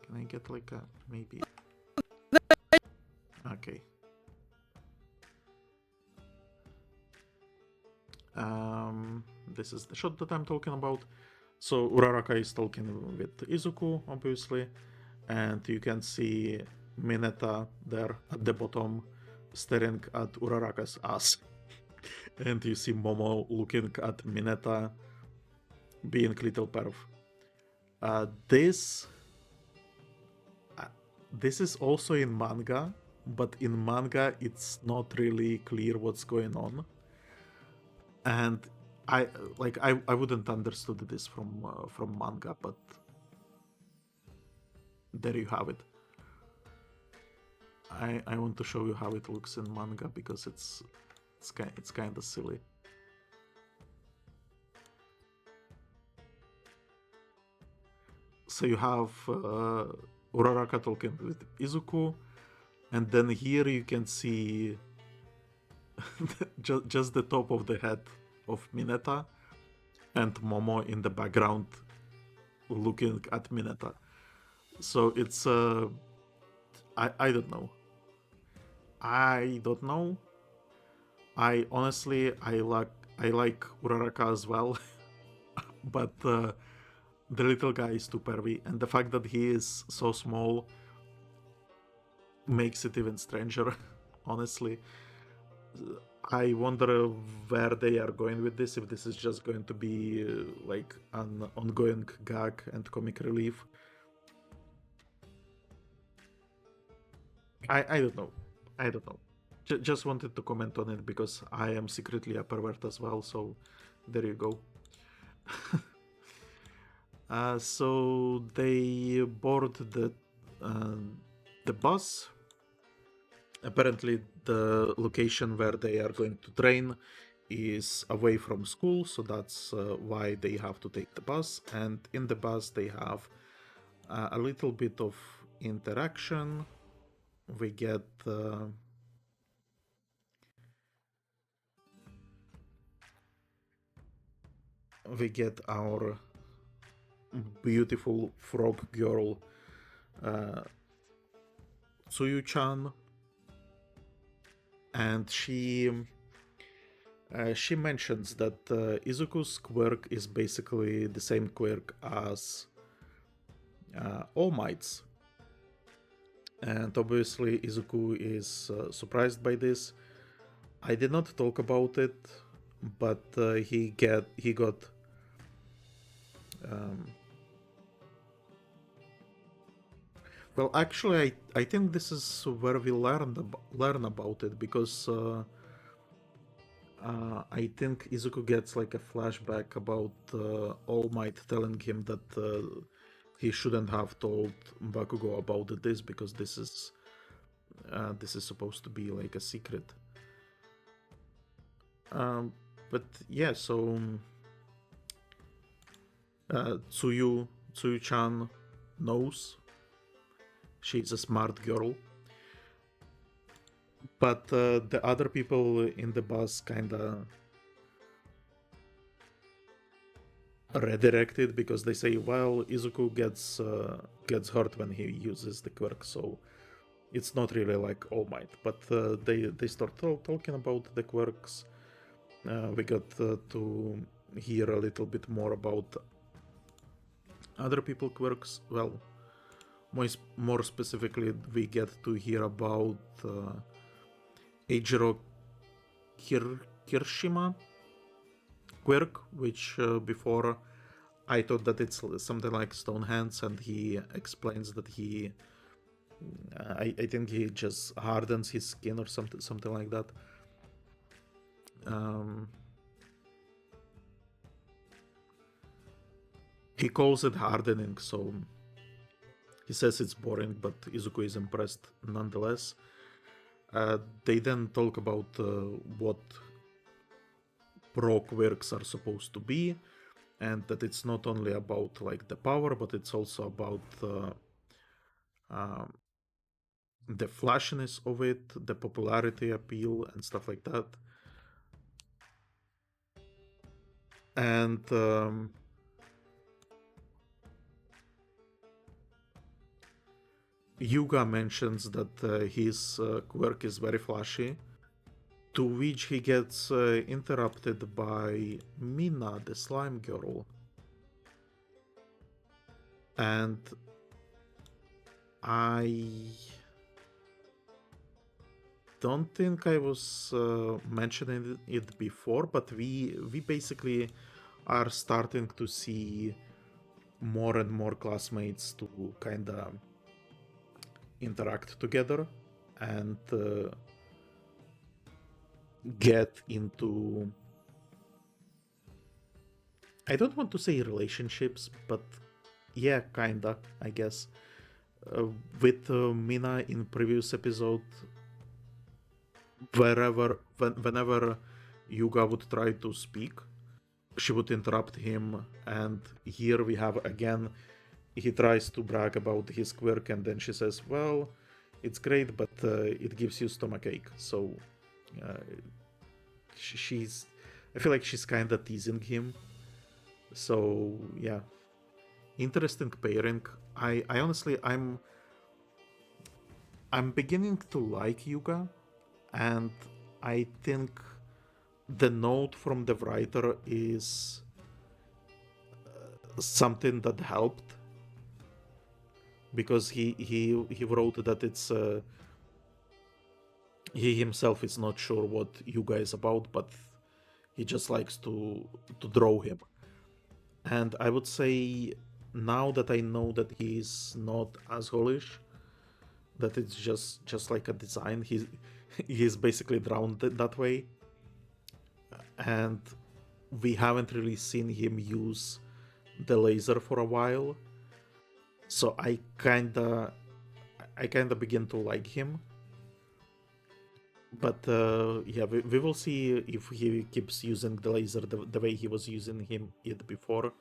Can I get like a maybe? Okay. This is the shot that I'm talking about. So Uraraka is talking with Izuku, obviously, and you can see Mineta there at the bottom staring at Uraraka's ass. And you see Momo looking at Mineta being little perv. This is also in manga, but in manga it's not really clear what's going on. And I wouldn't understood this from manga, but there you have it. I want to show you how it looks in manga because it's kind of silly. So you have Uraraka talking with Izuku, and then here you can see just the top of the head of Mineta, and Momo in the background looking at Mineta. So it's I don't know. I don't know. I honestly I like Uraraka as well, but the little guy is too pervy, and the fact that he is so small makes it even stranger. Honestly, I wonder where they are going with this. If this is just going to be like an ongoing gag and comic relief. I don't know. I don't know. Just wanted to comment on it because I am secretly a pervert as well. So there you go. So they board the bus. Apparently, the location where they are going to train is away from school, so that's why they have to take the bus. And in the bus, they have a little bit of interaction. We get our beautiful frog girl Tsuyu-chan, and she mentions that Izuku's quirk is basically the same quirk as All Might's, and obviously Izuku is surprised by this. I did not talk about it, but he got well, actually, I think this is where we learn about it, because I think Izuku gets like a flashback about All Might telling him that he shouldn't have told Bakugo about this, because this is supposed to be like a secret. But yeah, so Tsuyu-chan knows. She's a smart girl. But the other people in the bus kinda redirected, because they say, well, Izuku gets hurt when he uses the quirk, so it's not really like All Might. But they start talking about the quirks. We got to hear a little bit more about other people quirks. Well, more specifically, we get to hear about Eijiro Kirishima quirk, which before I thought that it's something like Stone Hands, and he explains that he I think he just hardens his skin or something like that. He calls it hardening, so he says it's boring, but Izuku is impressed nonetheless. They then talk about what pro quirks are supposed to be, and that it's not only about like the power, but it's also about the flashiness of it, the popularity appeal, and stuff like that. And Yuga mentions that his quirk is very flashy, to which he gets interrupted by Mina, the slime girl. And I don't think I was mentioning it before, but we basically are starting to see more and more classmates to kind of interact together and get into I don't want to say relationships, but yeah, kinda, I guess. With Mina in previous episode, whenever Yuga would try to speak, she would interrupt him, and here we have again, he tries to brag about his quirk, and then she says, well, it's great, but it gives you stomachache. So uh, she's, I feel like she's kind of teasing him. So yeah, interesting pairing. I honestly, I'm beginning to like Yuga, and I think the note from the writer is something that helped, because he wrote that it's he himself is not sure what Yuga is about, but he just likes to draw him. And I would say, now that I know that he's not assholish, that it's just like a design, he's basically drawn that way, and we haven't really seen him use the laser for a while, so I kinda begin to like him. But yeah, we will see if he keeps using the laser the way he was using it before.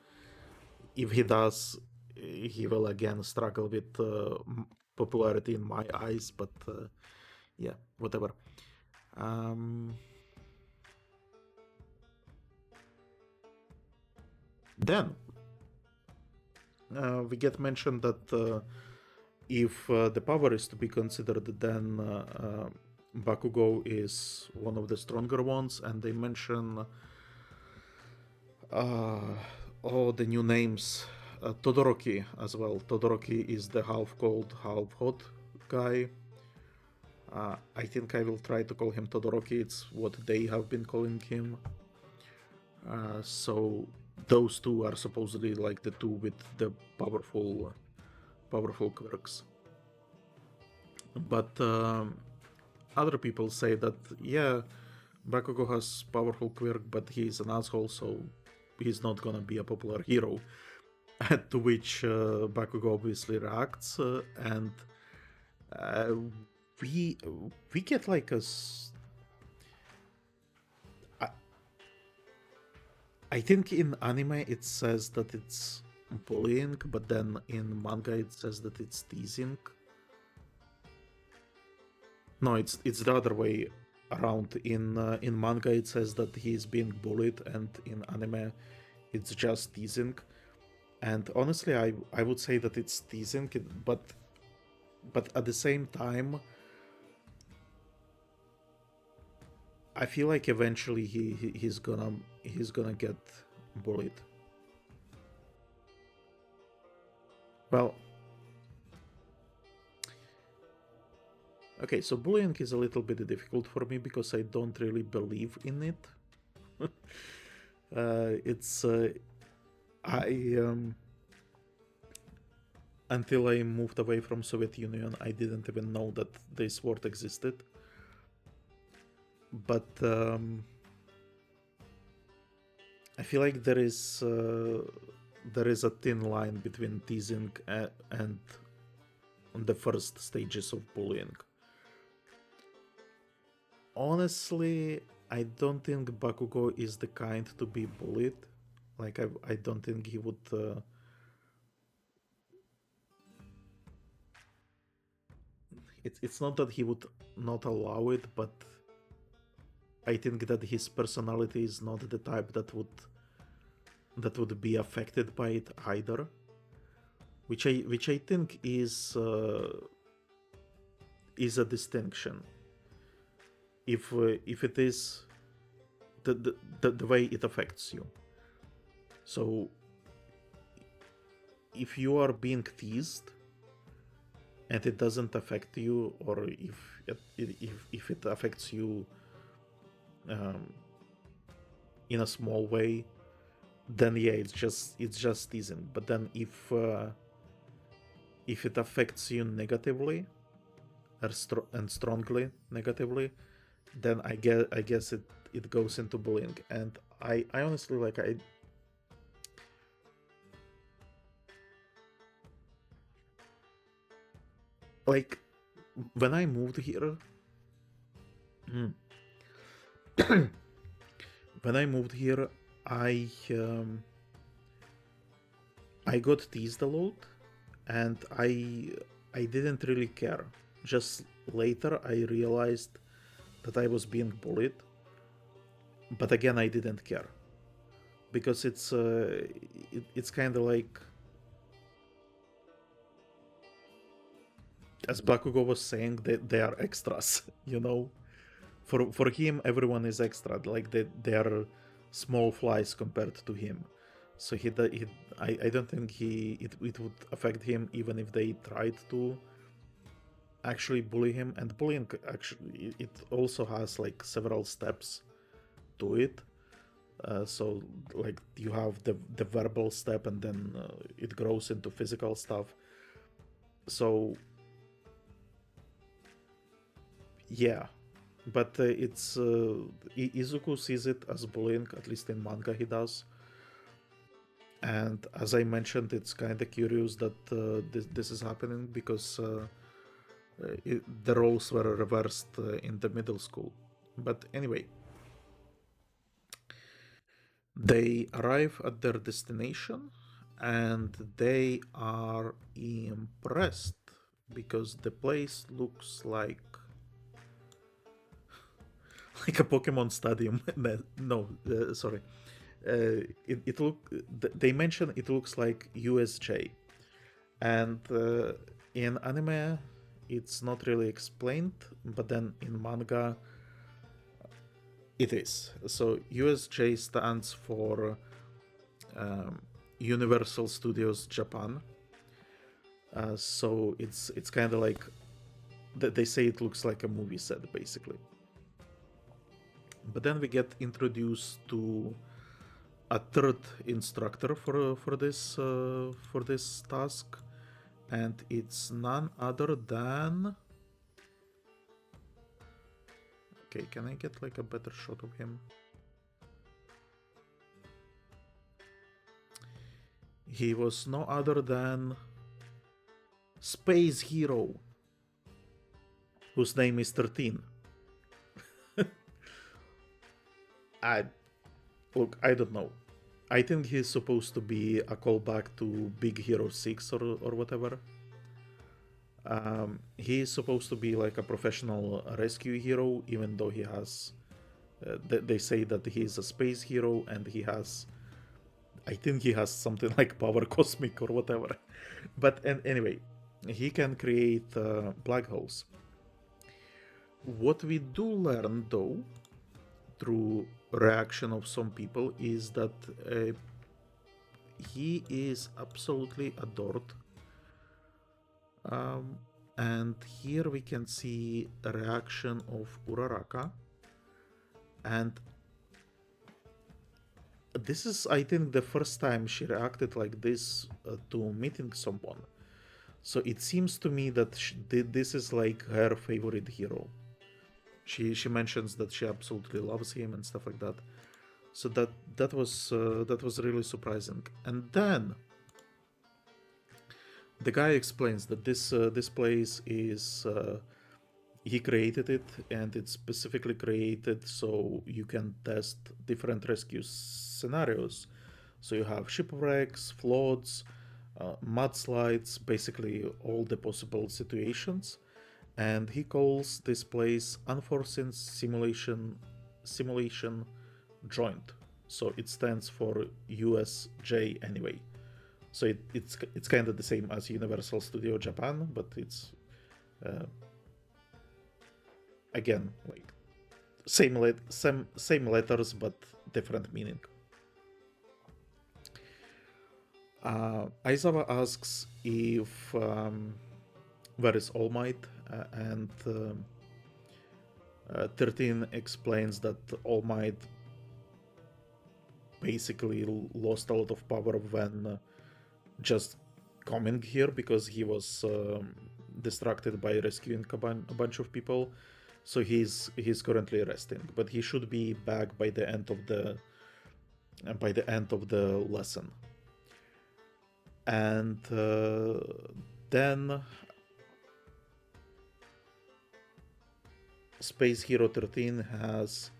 If he does, he will again struggle with popularity in my eyes, but yeah, whatever. Um, then we get mentioned that if the power is to be considered, then Bakugo is one of the stronger ones, and they mention all the new names. Todoroki as well. Todoroki is the half cold, half hot guy. I think I will try to call him Todoroki. It's what they have been calling him. So those two are supposedly like the two with the powerful quirks. But other people say that, yeah, Bakugo has powerful quirk, but he's an asshole, so he's not gonna be a popular hero. To which Bakugo obviously reacts, and uh, we we get like I, I think in anime it says that it's bullying, but then in manga it says that it's teasing. No, it's the other way around. In manga it says that he's being bullied, and in anime it's just teasing. And honestly, I would say that it's teasing, but at the same time, I feel like eventually he's gonna get bullied. Well, okay, so bullying is a little bit difficult for me because I don't really believe in it. It's I until I moved away from Soviet Union, I didn't even know that this word existed. But I feel like there is a thin line between teasing and the first stages of bullying. Honestly, I don't think Bakugo is the kind to be bullied. Like I don't think he would. It's not that he would not allow it, but I think that his personality is not the type that would be affected by it either. Which I think is a distinction. If it is the way it affects you. So if you are being teased and it doesn't affect you, or if it affects you um, in a small way, then yeah, it's just teasing. But then if it affects you negatively and strongly negatively, then I guess it goes into bullying. And I honestly, like, like when I moved here, when I moved here, I um, I got teased a lot, and I didn't really care. Just later, I realized that I was being bullied, but again, I didn't care because it's kind of like, as Bakugo was saying, they are extras, you know. For him, everyone is extra. Like they are small flies compared to him. So I don't think it would affect him even if they tried to actually bully him. And bullying actually it also has like several steps to it. So like you have the verbal step, and then it grows into physical stuff. So yeah, but Izuku sees it as bullying, at least in manga he does. And as I mentioned, it's kind of curious that this is happening because the roles were reversed in the middle school. But anyway, they arrive at their destination and they are impressed because the place looks like a Pokemon stadium. No, sorry. It look they mention it looks like U.S.J. And in anime it's not really explained, but then in manga it is. So U.S.J stands for um, Universal Studios Japan. So it's kind of like they say it looks like a movie set basically. But then we get introduced to a third instructor for this task, and it's none other than. Okay, can I get like a better shot of him? He was no other than Space Hero, whose name is 13. I I don't know. I think he's supposed to be a callback to Big Hero 6 or whatever. He is supposed to be like a professional rescue hero, even though he has. They say that he is a space hero and he has. I think he has something like power cosmic or whatever. But anyway, he can create black holes. What we do learn though, through reaction of some people, is that he is absolutely adored. And here we can see a reaction of Uraraka. And this is, I think, the first time she reacted like this to meeting someone. So it seems to me that this is like her favorite hero. She mentions that she absolutely loves him and stuff like that. So that was really surprising. And then the guy explains that this place is he created it, and it's specifically created so you can test different rescue scenarios. So you have shipwrecks, floods, mudslides, basically all the possible situations. And he calls this place Unforeseen Simulation Joint. So it stands for U.S.J anyway. So it's kind of the same as Universal Studio Japan, but it's again like same letters but different meaning. Aizawa asks if where is All Might, and 13 explains that All Might basically lost a lot of power when just coming here because he was distracted by rescuing a bunch of people. So he's currently resting, but he should be back by the end of the lesson. And then Space Hero 13 has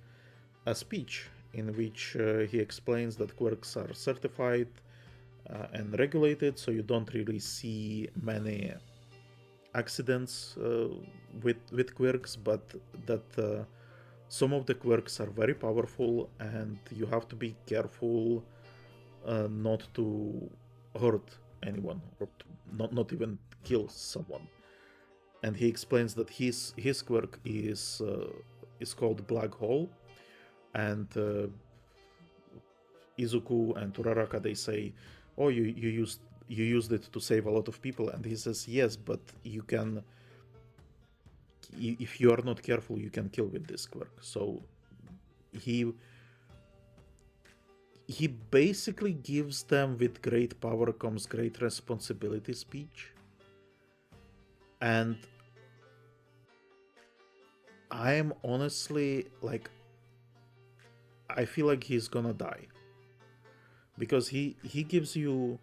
a speech in which he explains that quirks are certified and regulated, so you don't really see many accidents with quirks, but that some of the quirks are very powerful and you have to be careful not to hurt anyone or to not even kill someone. And he explains that his quirk is called Black Hole, and Izuku and Uraraka, they say, "Oh, you used it to save a lot of people," and he says, "Yes, but you can, if you are not careful, you can kill with this quirk." So he basically gives them "with great power comes great responsibility" speech, and I'm honestly like, I feel like he's gonna die because he gives you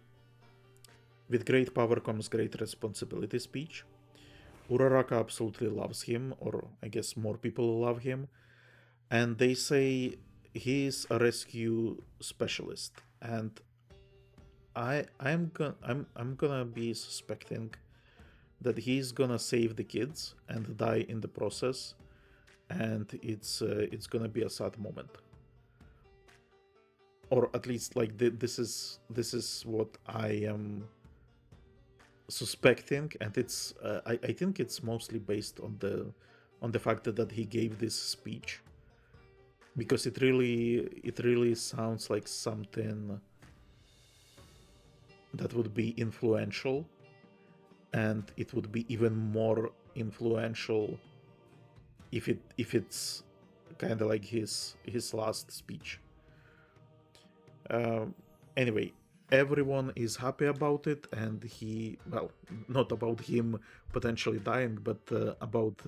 "with great power comes great responsibility" speech. Uraraka absolutely loves him, or I guess more people love him, and they say he's a rescue specialist. And I'm gonna be suspecting that he's gonna save the kids and die in the process, and it's gonna be a sad moment, or at least like this is what I am suspecting, and it's I think it's mostly based on the fact that he gave this speech, because it really sounds like something that would be influential, and it would be even more influential if it's kind of like his last speech. Anyway, everyone is happy about it, and he, well, not about him potentially dying, but about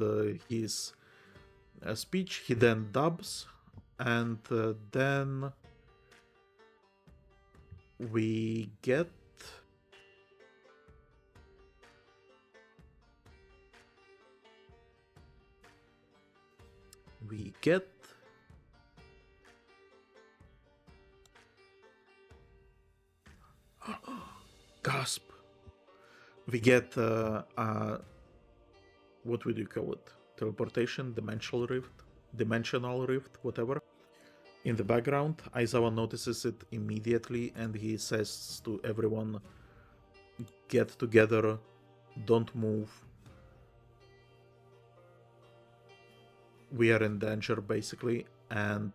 his speech. He then dubs, and then we get we get gasp, we get what would you call it, teleportation, dimensional rift, whatever. In the background, Aizawa notices it immediately, and he says to everyone, "Get together, don't move. We are in danger," basically. And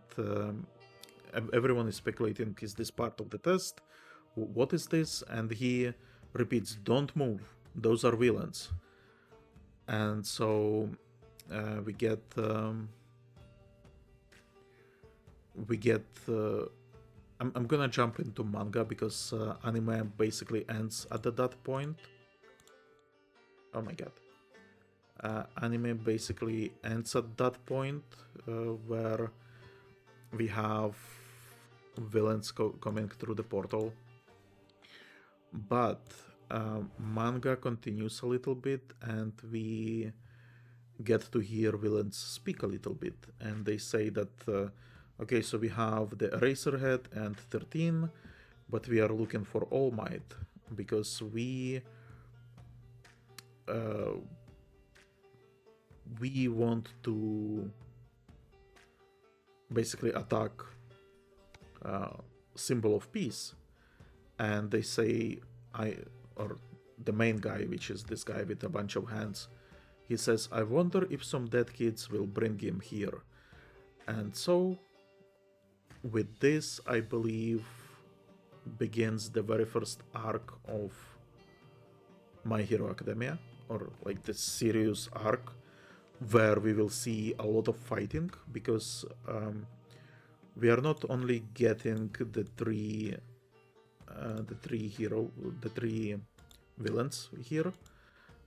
everyone is speculating, is this part of the test? What is this? And he repeats, "Don't move. Those are villains." And so we get I'm gonna jump into manga because anime basically ends at that point. Oh my god. Anime basically ends at that point where we have villains coming through the portal. But manga continues a little bit, and we get to hear villains speak a little bit. And they say that, okay, so we have the Eraserhead and 13, but we are looking for All Might because we want to basically attack Symbol of Peace. And they say, or the main guy, which is this guy with a bunch of hands, he says, "I wonder if some dead kids will bring him here." And so with this, I believe, begins the very first arc of My Hero Academia, or like the serious arc, where we will see a lot of fighting, because we are not only getting the three villains here,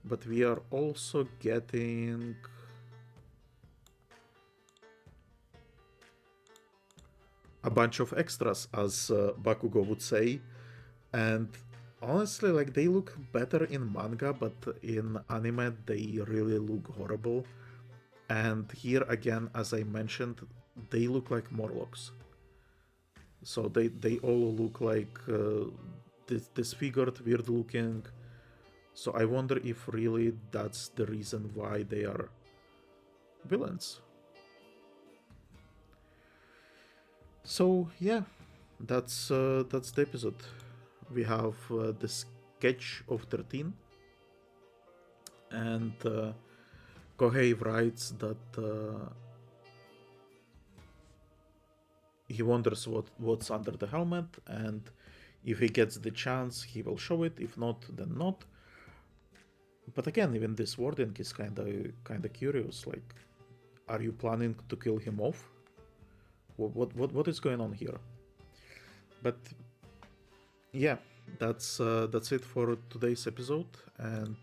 but we are also getting a bunch of extras, as Bakugo would say. And honestly, like, they look better in manga, but in anime they really look horrible. And here again, as I mentioned, they look like Morlocks. So they all look like disfigured, weird looking. So I wonder if really that's the reason why they are villains. So yeah, that's the episode. We have the sketch of 13, and Kohei writes that he wonders what's under the helmet, and if he gets the chance, he will show it. If not, then not. But again, even this wording is kinda curious. Like, are you planning to kill him off? What is going on here? But yeah, that's it for today's episode. And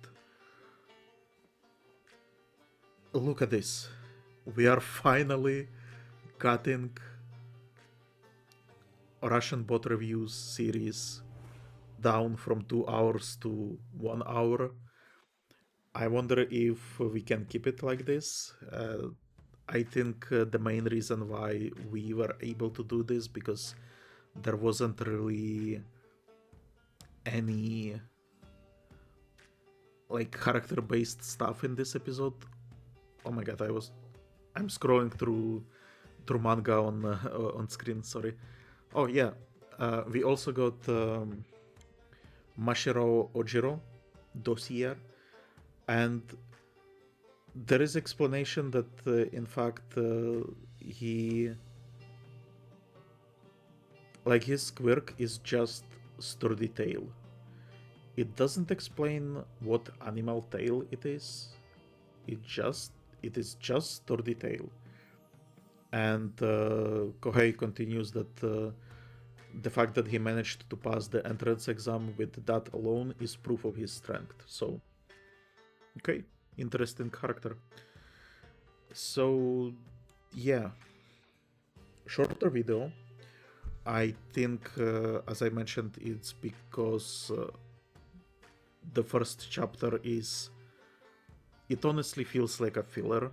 look at this, we are finally cutting Russian bot reviews series down from 2 hours to 1 hour. I wonder if we can keep it like this. I think the main reason why we were able to do this because there wasn't really any like character-based stuff in this episode. Oh my god, I'm scrolling through manga on screen. Sorry. Oh yeah, we also got Mashiro Ojiro dossier, and there is explanation that in fact he like his quirk is just sturdy tail. It doesn't explain what animal tail it is. It is just sturdy tail. And Kohei continues that the fact that he managed to pass the entrance exam with that alone is proof of his strength. So, okay, interesting character. So, yeah, shorter video. I think, as I mentioned, it's because the first chapter is. It honestly feels like a filler.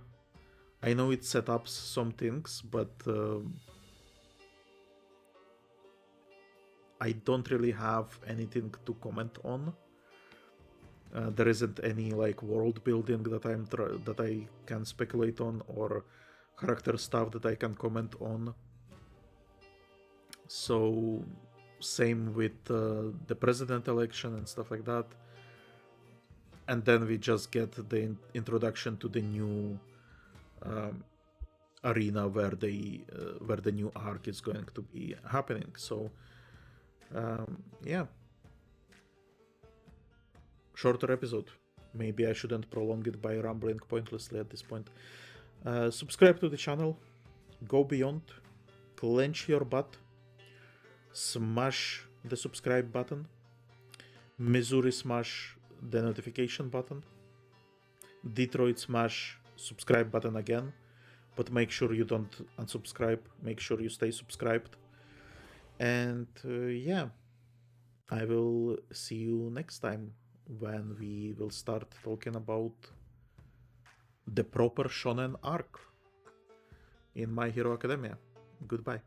I know it set up some things, but I don't really have anything to comment on. There isn't any like world building that I can speculate on or character stuff that I can comment on. So same with the president election and stuff like that. And then we just get the introduction to the new arena where the new arc is going to be happening. So yeah, shorter episode. Maybe I shouldn't prolong it by rambling pointlessly at this point. Subscribe to the channel, go beyond, clench your butt, smash the subscribe button, Missouri smash the notification button, Detroit smash subscribe button again, but make sure you don't unsubscribe, make sure you stay subscribed. And yeah, I will see you next time when we will start talking about the proper shonen arc in My Hero Academia. Goodbye.